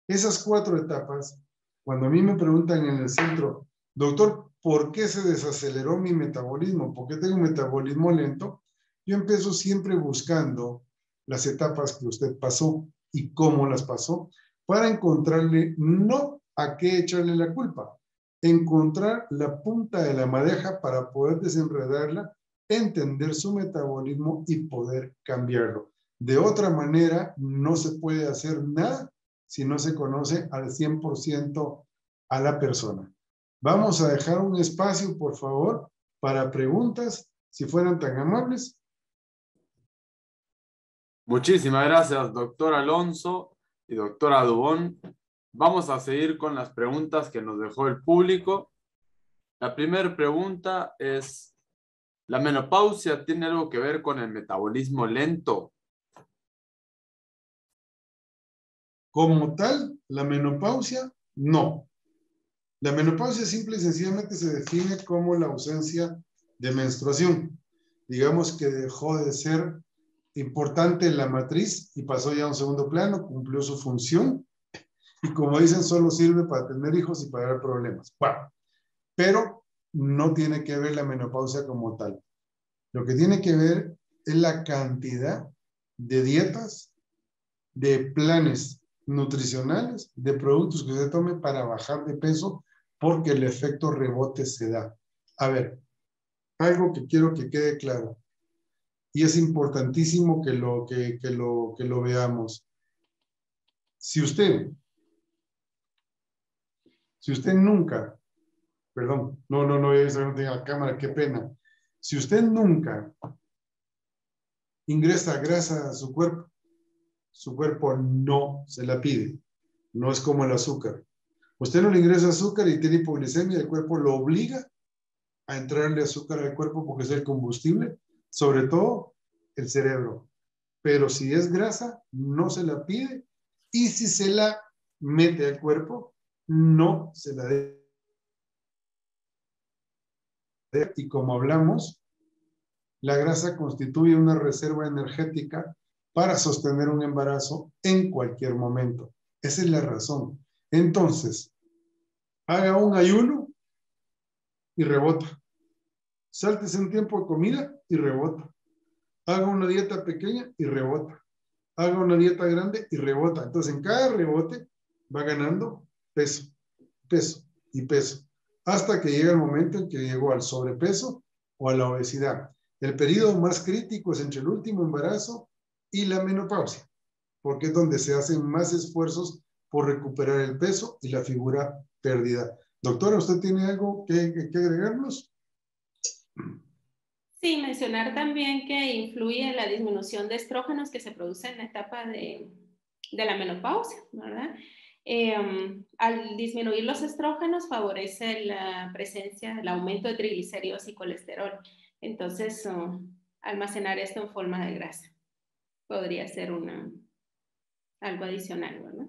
esas 4 etapas, cuando a mí me preguntan en el centro, doctor, ¿por qué se desaceleró mi metabolismo? ¿Por qué tengo un metabolismo lento? Yo empiezo siempre buscando las etapas que usted pasó y cómo las pasó para encontrarle no a qué echarle la culpa, encontrar la punta de la madeja para poder desenredarla, entender su metabolismo y poder cambiarlo. De otra manera, no se puede hacer nada si no se conoce al 100% a la persona. Vamos a dejar un espacio, por favor, para preguntas, si fueran tan amables. Muchísimas gracias, doctor Alonso y doctora Dubón. Vamos a seguir con las preguntas que nos dejó el público. La primera pregunta es, ¿la menopausia tiene algo que ver con el metabolismo lento? Como tal, la menopausia, no. La menopausia simple y sencillamente se define como la ausencia de menstruación. Digamos que dejó de ser importante la matriz y pasó ya a un segundo plano, cumplió su función y como dicen, solo sirve para tener hijos y para dar problemas. Bueno, pero no tiene que ver la menopausia como tal. Lo que tiene que ver es la cantidad de dietas, de planes nutricionales, de productos que usted tome para bajar de peso, porque el efecto rebote se da. A ver, algo que quiero que quede claro, y es importantísimo que lo veamos. Si usted nunca, perdón, no tengo la cámara, qué pena. Si usted nunca ingresa grasa a su cuerpo no se la pide. No es como el azúcar. Usted no le ingresa azúcar y tiene hipoglicemia, el cuerpo lo obliga a entrarle azúcar al cuerpo porque es el combustible, sobre todo el cerebro. Pero si es grasa, no se la pide, y si se la mete al cuerpo, no se la debe. Y como hablamos, la grasa constituye una reserva energética para sostener un embarazo en cualquier momento. Esa es la razón. Entonces, haga un ayuno y rebota. Sáltese un tiempo de comida y rebota. Haga una dieta pequeña y rebota. Haga una dieta grande y rebota. Entonces, en cada rebote va ganando peso, peso y peso, hasta que llega el momento en que llegó al sobrepeso o a la obesidad. El periodo más crítico es entre el último embarazo y la menopausia, porque es donde se hacen más esfuerzos por recuperar el peso y la figura perdida. Doctora, ¿usted tiene algo que agregarnos? Sí, mencionar también que influye la disminución de estrógenos que se produce en la etapa de la menopausia, ¿verdad? Al disminuir los estrógenos favorece la presencia, el aumento de triglicéridos y colesterol. Entonces, almacenar esto en forma de grasa podría ser algo adicional, ¿verdad?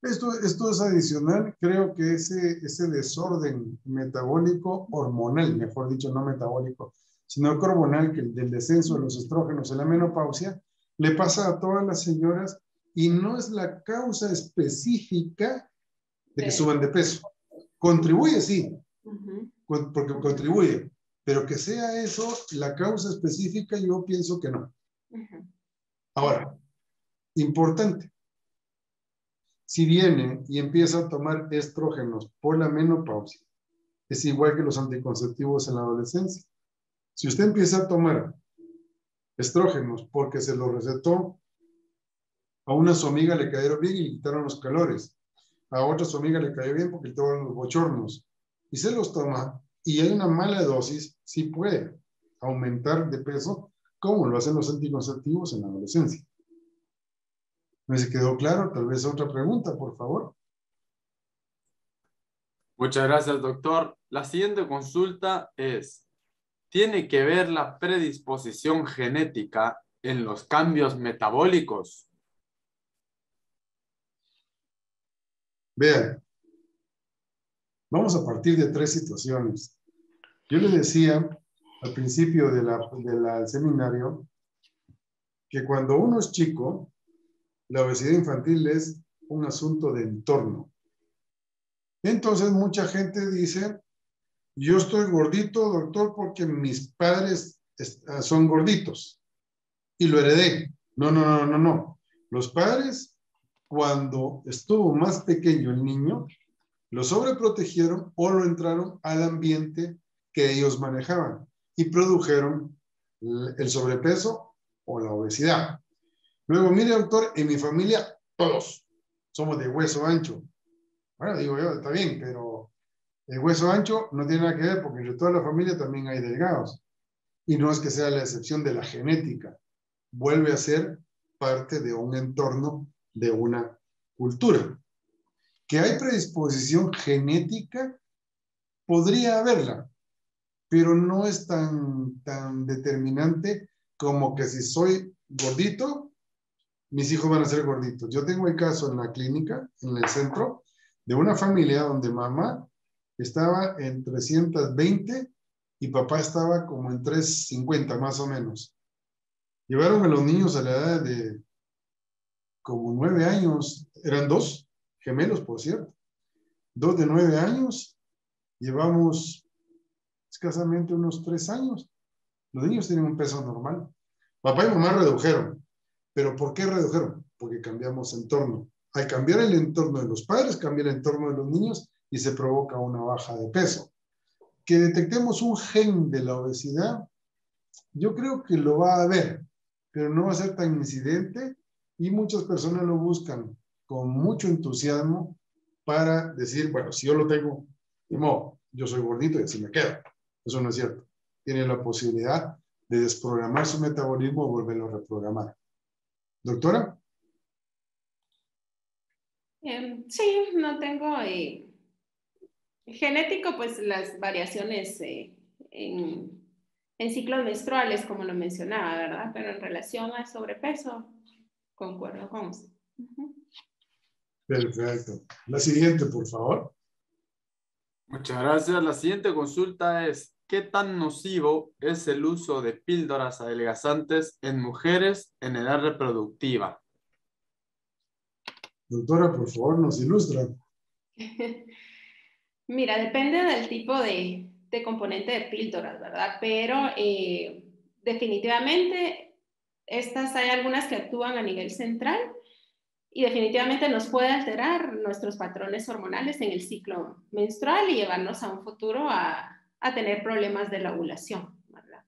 Esto es adicional. Creo que ese desorden metabólico, hormonal, mejor dicho, no metabólico, sino que hormonal, que del descenso de los estrógenos en la menopausia, le pasa a todas las señoras y no es la causa específica de que suban de peso. Contribuye, sí, porque contribuye, pero que sea eso la causa específica, yo pienso que no. Ahora, importante. Si viene y empieza a tomar estrógenos por la menopausia, es igual que los anticonceptivos en la adolescencia. Si usted empieza a tomar estrógenos porque se los recetó, a una su amiga le cayeron bien y le quitaron los calores, a otra su amiga le cayó bien porque le quitaron los bochornos, y se los toma, y hay una mala dosis, sí puede aumentar de peso, como lo hacen los anticonceptivos en la adolescencia. ¿Me se quedó claro? Tal vez otra pregunta, por favor. Muchas gracias, doctor. La siguiente consulta es, ¿tiene que ver la predisposición genética en los cambios metabólicos? Vean, Vamos a partir de 3 situaciones. Yo le decía al principio del seminario que cuando uno es chico, la obesidad infantil es un asunto de entorno. Entonces mucha gente dice, yo estoy gordito, doctor, porque mis padres son gorditos y lo heredé. No, no, no, no, no. Los padres, cuando estuvo más pequeño el niño, lo sobreprotegieron o lo entraron al ambiente que ellos manejaban y produjeron el sobrepeso o la obesidad. Luego, mire, doctor, en mi familia todos somos de hueso ancho. Bueno, digo yo, está bien, pero el hueso ancho no tiene nada que ver porque entre toda la familia también hay delgados. Y no es que sea la excepción de la genética. Vuelve a ser parte de un entorno, de una cultura. Que hay predisposición genética, podría haberla, pero no es tan determinante como que si soy gordito, mis hijos van a ser gorditos. Yo tengo el caso en la clínica, en el centro, de una familia donde mamá estaba en 320 y papá estaba como en 350 más o menos. Llevaron a los niños a la edad de como 9 años, eran 2 gemelos, por cierto, 2 de 9 años, llevamos escasamente unos 3 años. Los niños tienen un peso normal. Papá y mamá redujeron. ¿Pero por qué redujeron? Porque cambiamos entorno. Al cambiar el entorno de los padres, cambia el entorno de los niños y se provoca una baja de peso. Que detectemos un gen de la obesidad, yo creo que lo va a haber, pero no va a ser tan incidente y muchas personas lo buscan con mucho entusiasmo para decir, bueno, si yo lo tengo, no, yo soy gordito y así me quedo. Eso no es cierto. Tiene la posibilidad de desprogramar su metabolismo y volverlo a reprogramar. Doctora. Sí, no tengo genético, pues las variaciones en ciclos menstruales, como lo mencionaba, ¿verdad? Pero en relación al sobrepeso, concuerdo con usted. Perfecto. La siguiente, por favor. Muchas gracias. La siguiente consulta es, ¿qué tan nocivo es el uso de píldoras adelgazantes en mujeres en edad reproductiva? Doctora, por favor, nos ilustra. Mira, depende del tipo de componente de píldoras, ¿verdad? Pero definitivamente hay algunas que actúan a nivel central y definitivamente nos puede alterar nuestros patrones hormonales en el ciclo menstrual y llevarnos a un futuro a tener problemas de la ovulación, ¿verdad?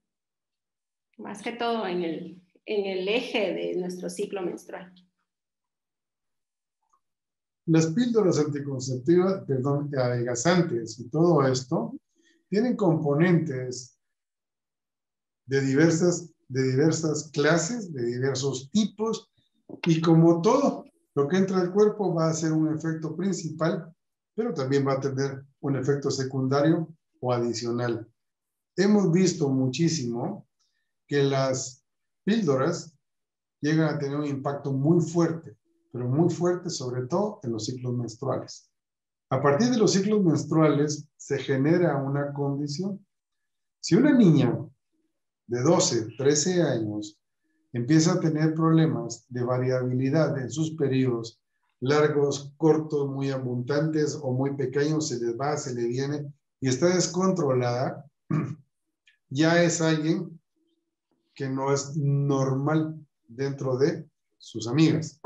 Más que todo en el eje de nuestro ciclo menstrual. Las píldoras anticonceptivas, perdón, adelgazantes y todo esto, tienen componentes de diversas clases, de diversos tipos, y como todo lo que entra al cuerpo va a ser un efecto principal, pero también va a tener un efecto secundario o adicional. Hemos visto muchísimo que las píldoras llegan a tener un impacto muy fuerte, pero muy fuerte sobre todo en los ciclos menstruales. A partir de los ciclos menstruales se genera una condición. Si una niña de 12, 13 años empieza a tener problemas de variabilidad en sus periodos, largos, cortos, muy abundantes o muy pequeños, se les va, se le viene y está descontrolada, ya es alguien que no es normal dentro de sus amigas.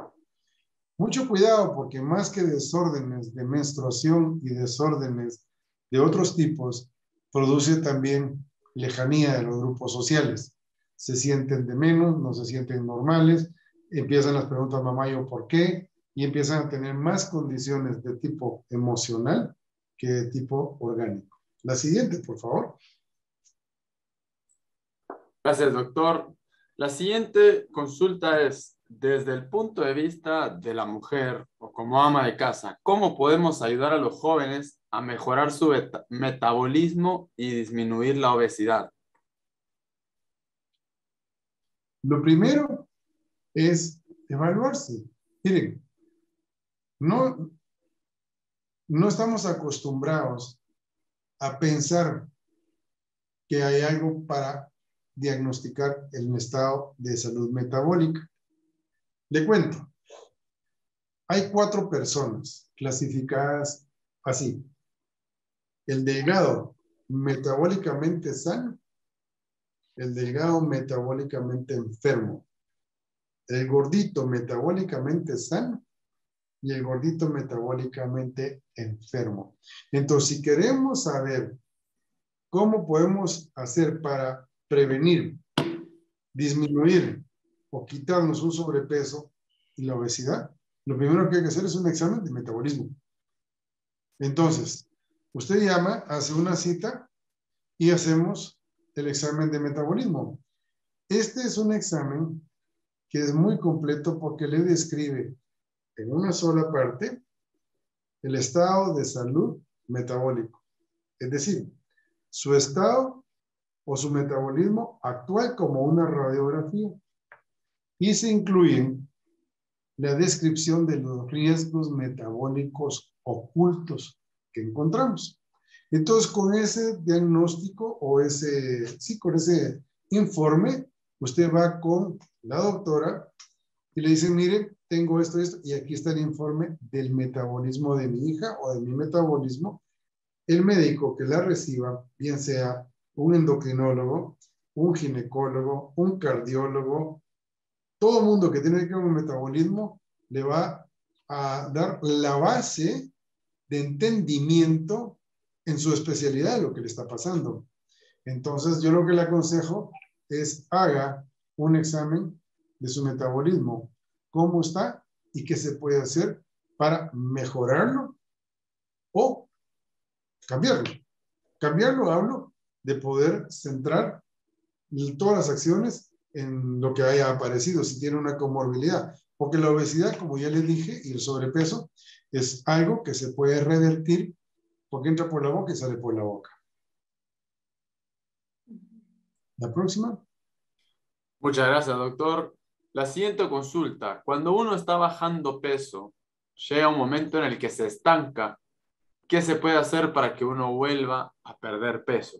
Mucho cuidado porque más que desórdenes de menstruación y desórdenes de otros tipos, produce también lejanía de los grupos sociales. Se sienten de menos, no se sienten normales, empiezan las preguntas, mamá, ¿yo por qué? Y empiezan a tener más condiciones de tipo emocional que de tipo orgánico. La siguiente, por favor. Gracias, doctor. La siguiente consulta es, desde el punto de vista de la mujer o como ama de casa, ¿cómo podemos ayudar a los jóvenes a mejorar su metabolismo y disminuir la obesidad? Lo primero es evaluarse. Miren, no, no estamos acostumbrados a pensar que hay algo para diagnosticar el estado de salud metabólica. Le cuento, hay 4 personas clasificadas así. El delgado metabólicamente sano, el delgado metabólicamente enfermo, el gordito metabólicamente sano y el gordito metabólicamente enfermo. Entonces, si queremos saber cómo podemos hacer para prevenir, disminuir o quitarnos un sobrepeso y la obesidad, lo primero que hay que hacer es un examen de metabolismo. Entonces, usted llama, hace una cita y hacemos el examen de metabolismo. Este es un examen que es muy completo porque le describe en una sola parte el estado de salud metabólico. Es decir, su estado o su metabolismo actual como una radiografía. Y se incluyen la descripción de los riesgos metabólicos ocultos que encontramos. Entonces, con ese diagnóstico o con ese informe, usted va con la doctora y le dice, mire, tengo esto, y aquí está el informe del metabolismo de mi hija o de mi metabolismo. El médico que la reciba, bien sea un endocrinólogo, un ginecólogo, un cardiólogo, todo mundo que tiene que ver con el metabolismo, le va a dar la base de entendimiento en su especialidad de lo que le está pasando. Entonces, yo lo que le aconsejo es haga un examen de su metabolismo, cómo está y qué se puede hacer para mejorarlo o cambiarlo. Cambiarlo, hablo de poder centrar todas las acciones en lo que haya aparecido, si tiene una comorbilidad. Porque la obesidad, como ya les dije, y el sobrepeso, es algo que se puede revertir porque entra por la boca y sale por la boca. La próxima. Muchas gracias, doctor. La siguiente consulta. Cuando uno está bajando peso, llega un momento en el que se estanca. ¿Qué se puede hacer para que uno vuelva a perder peso?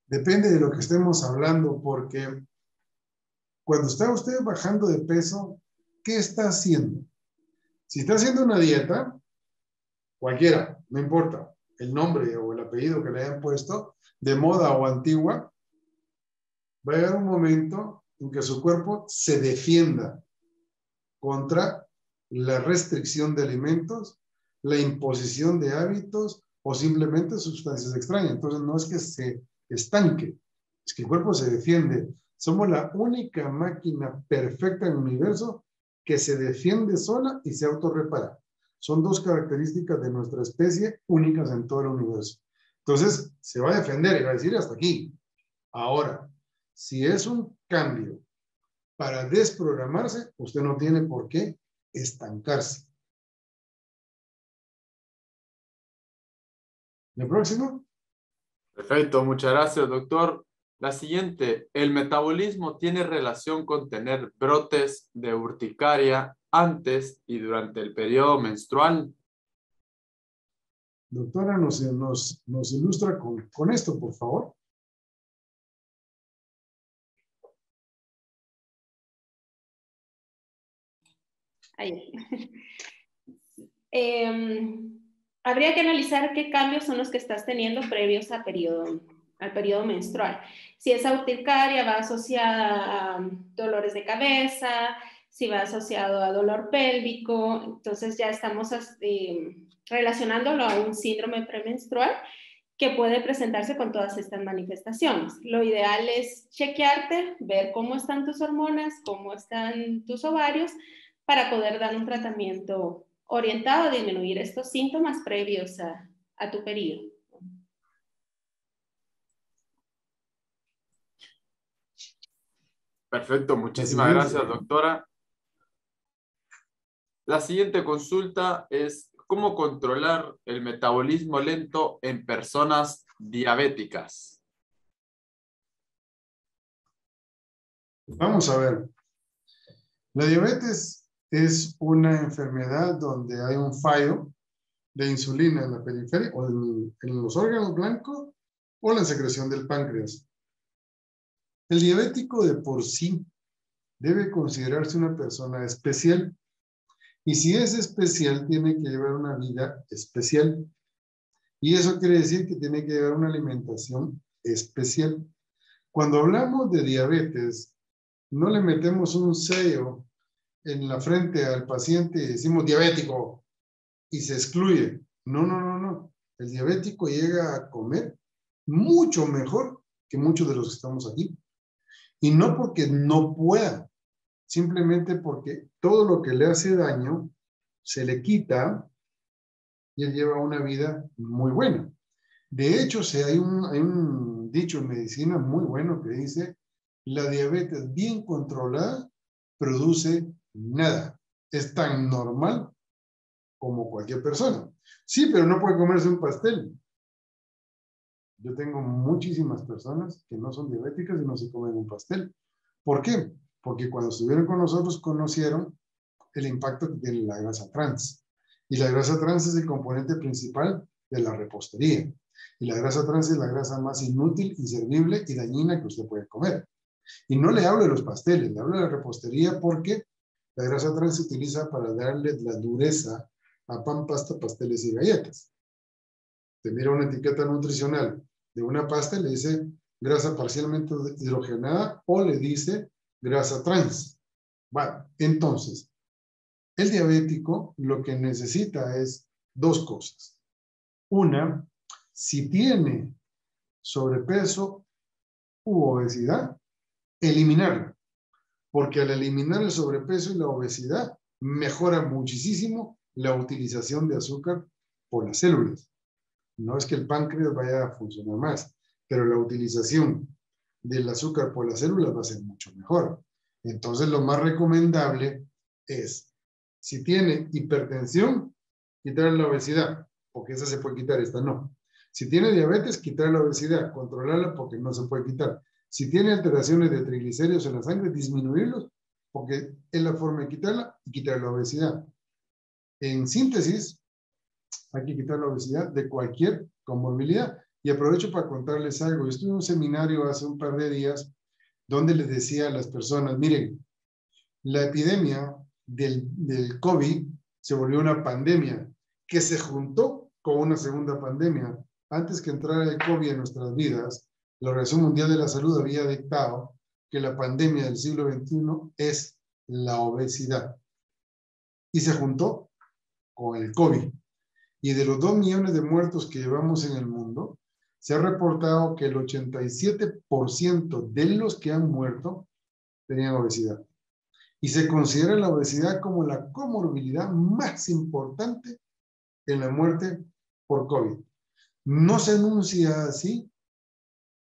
Depende de lo que estemos hablando, porque cuando está usted bajando de peso, ¿qué está haciendo? Si está haciendo una dieta, cualquiera, no importa el nombre o el apellido que le hayan puesto, de moda o antigua, va a llegar un momento en que su cuerpo se defienda contra la restricción de alimentos, la imposición de hábitos o simplemente sustancias extrañas. Entonces no es que se estanque, es que el cuerpo se defiende. Somos la única máquina perfecta en el universo que se defiende sola y se autorrepara. Son 2 características de nuestra especie únicas en todo el universo. Entonces se va a defender y va a decir hasta aquí. Ahora, si es un cambio para desprogramarse, usted no tiene por qué estancarse. ¿El próximo? Perfecto, muchas gracias, doctor. La siguiente, ¿el metabolismo tiene relación con tener brotes de urticaria antes y durante el periodo menstrual? Doctora, nos ilustra con esto, por favor. Ahí. Habría que analizar qué cambios son los que estás teniendo previos al periodo menstrual. Si esa urticaria va asociada a dolores de cabeza, si va asociado a dolor pélvico, entonces ya estamos relacionándolo a un síndrome premenstrual que puede presentarse con todas estas manifestaciones. Lo ideal es chequearte, ver cómo están tus hormonas, cómo están tus ovarios, para poder dar un tratamiento orientado a disminuir estos síntomas previos a tu periodo. Perfecto, muchísimas gracias, doctora. La siguiente consulta es ¿cómo controlar el metabolismo lento en personas diabéticas? Vamos a ver. La diabetes es una enfermedad donde hay un fallo de insulina en la periferia o en los órganos blancos o la secreción del páncreas. El diabético de por sí debe considerarse una persona especial. Y si es especial, tiene que llevar una vida especial. Y eso quiere decir que tiene que llevar una alimentación especial. Cuando hablamos de diabetes, no le metemos un sello en la frente al paciente y decimos diabético y se excluye. No, no, no, no. El diabético llega a comer mucho mejor que muchos de los que estamos aquí. Y no porque no pueda, simplemente porque todo lo que le hace daño se le quita y él lleva una vida muy buena. De hecho, hay un dicho en medicina muy bueno que dice, la diabetes bien controlada produce nada. Es tan normal como cualquier persona. Sí, pero no puede comerse un pastel. Yo tengo muchísimas personas que no son diabéticas y no se comen un pastel. ¿Por qué? Porque cuando estuvieron con nosotros conocieron el impacto que tiene la grasa trans. Y la grasa trans es el componente principal de la repostería. Y la grasa trans es la grasa más inútil, inservible y dañina que usted puede comer. Y no le hablo de los pasteles, le hablo de la repostería porque la grasa trans se utiliza para darle la dureza a pan, pasta, pasteles y galletas. Te mira una etiqueta nutricional de una pasta y le dice grasa parcialmente hidrogenada o le dice grasa trans. Bueno, entonces, el diabético lo que necesita es dos cosas. Una, si tiene sobrepeso u obesidad, eliminarlo. Porque al eliminar el sobrepeso y la obesidad, mejora muchísimo la utilización de azúcar por las células. No es que el páncreas vaya a funcionar más, pero la utilización del azúcar por las células va a ser mucho mejor. Entonces, lo más recomendable es, si tiene hipertensión, quitar la obesidad, porque esa se puede quitar, esta no. Si tiene diabetes, quitar la obesidad, controlarla porque no se puede quitar. Si tiene alteraciones de triglicéridos en la sangre, disminuirlos, porque es la forma de quitarla y quitar la obesidad. En síntesis, hay que quitar la obesidad de cualquier comorbilidad. Y aprovecho para contarles algo. Yo estuve en un seminario hace un par de días donde les decía a las personas, miren, la epidemia del COVID se volvió una pandemia que se juntó con una segunda pandemia. Antes que entrara el COVID en nuestras vidas, la Organización Mundial de la Salud había dictado que la pandemia del siglo XXI es la obesidad. Y se juntó con el COVID. Y de los 2 millones de muertos que llevamos en el mundo, se ha reportado que el 87% de los que han muerto tenían obesidad. Y se considera la obesidad como la comorbilidad más importante en la muerte por COVID. No se anuncia así,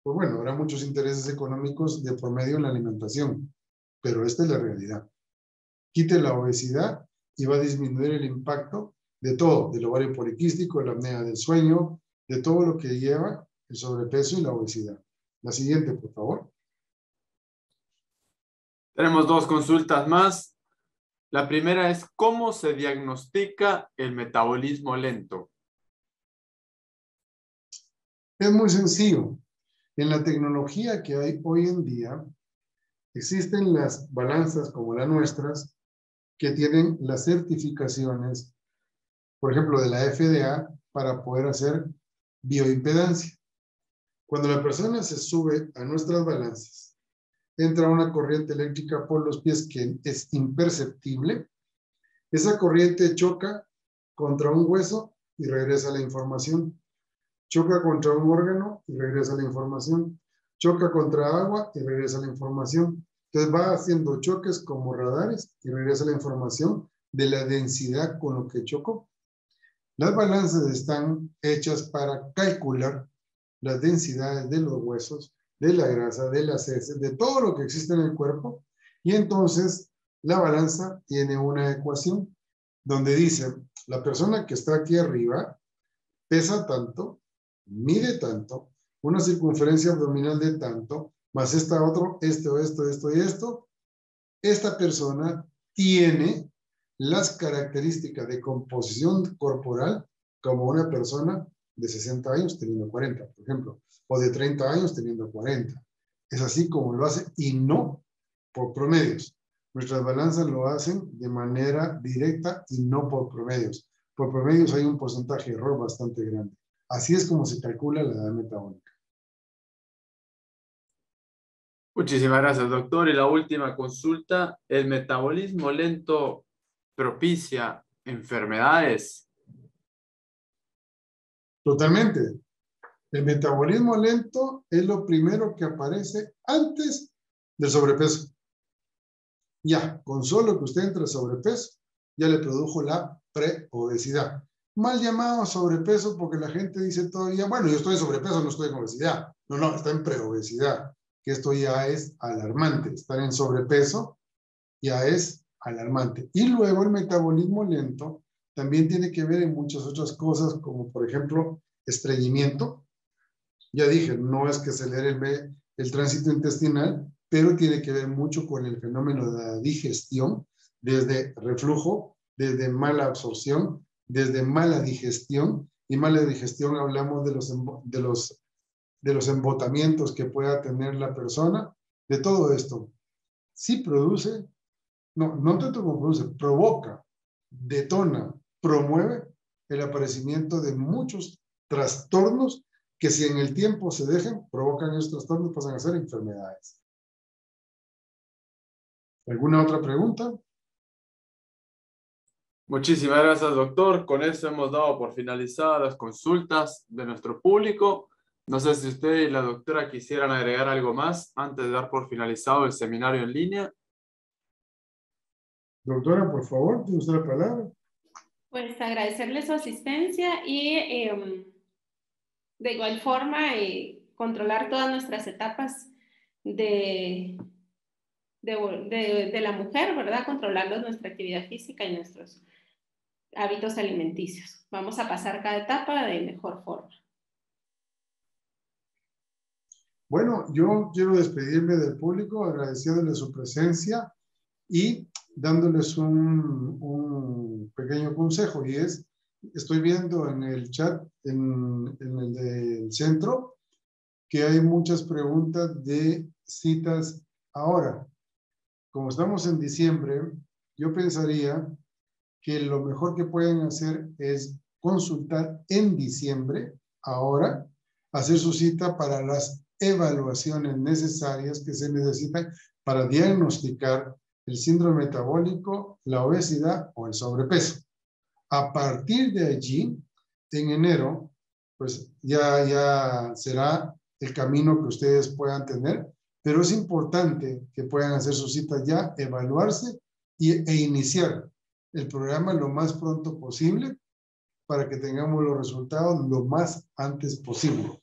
pues bueno, habrá muchos intereses económicos de promedio en la alimentación, pero esta es la realidad. Quite la obesidad y va a disminuir el impacto de todo, del ovario poliquístico, la apnea del sueño, de todo lo que lleva el sobrepeso y la obesidad. La siguiente, por favor. Tenemos 2 consultas más. La primera es, ¿cómo se diagnostica el metabolismo lento? Es muy sencillo. En la tecnología que hay hoy en día, existen las balanzas como las nuestras que tienen las certificaciones, por ejemplo, de la FDA para poder hacer bioimpedancia. Cuando la persona se sube a nuestras balanzas, entra una corriente eléctrica por los pies que es imperceptible. Esa corriente choca contra un hueso y regresa la información. Choca contra un órgano y regresa la información. Choca contra agua y regresa la información. Entonces va haciendo choques como radares y regresa la información de la densidad con lo que chocó. Las balanzas están hechas para calcular las densidades de los huesos, de la grasa, de las heces, de todo lo que existe en el cuerpo. Y entonces la balanza tiene una ecuación donde dice, la persona que está aquí arriba pesa tanto, mide tanto, una circunferencia abdominal de tanto, más esto, esto y esto. Esta persona tiene las características de composición corporal como una persona de 60 años teniendo 40, por ejemplo, o de 30 años teniendo 40. Es así como lo hace y no por promedios. Nuestras balanzas lo hacen de manera directa y no por promedios. Por promedios hay un porcentaje de error bastante grande. Así es como se calcula la edad metabólica. Muchísimas gracias, doctor. Y la última consulta, ¿el metabolismo lento propicia enfermedades? Totalmente. El metabolismo lento es lo primero que aparece antes del sobrepeso. Ya, con solo que usted entre sobrepeso, ya le produjo la preobesidad. Mal llamado sobrepeso porque la gente dice todavía, bueno, yo estoy en sobrepeso, no estoy en obesidad. No, está en preobesidad, que esto ya es alarmante. Estar en sobrepeso ya es alarmante. Y luego el metabolismo lento también tiene que ver en muchas otras cosas, como por ejemplo, estreñimiento. Ya dije, no es que acelere el tránsito intestinal, pero tiene que ver mucho con el fenómeno de la digestión, desde reflujo, desde mala absorción, desde mala digestión. Y mala digestión hablamos de los embotamientos que pueda tener la persona, de todo esto. Sí produce, no tanto como produce, provoca, detona, promueve el aparecimiento de muchos trastornos que si en el tiempo se dejan, provocan esos trastornos, pasan a ser enfermedades. ¿Alguna otra pregunta? Muchísimas gracias, doctor. Con eso hemos dado por finalizadas las consultas de nuestro público. No sé si usted y la doctora quisieran agregar algo más antes de dar por finalizado el seminario en línea. Doctora, por favor, tiene usted la palabra. Pues agradecerle su asistencia y de igual forma controlar todas nuestras etapas de la mujer, ¿verdad? Controlando nuestra actividad física y nuestros hábitos alimenticios. Vamos a pasar cada etapa de mejor forma. Bueno, yo quiero despedirme del público agradeciéndole su presencia y dándoles un pequeño consejo, y es, estoy viendo en el chat, en el del centro, que hay muchas preguntas de citas ahora. Como estamos en diciembre, yo pensaría que lo mejor que pueden hacer es consultar en diciembre, ahora, hacer su cita para las evaluaciones necesarias que se necesitan para diagnosticar el síndrome metabólico, la obesidad o el sobrepeso. A partir de allí, en enero, pues ya será el camino que ustedes puedan tener, pero es importante que puedan hacer su cita ya, evaluarse e iniciar el programa lo más pronto posible para que tengamos los resultados lo más antes posible.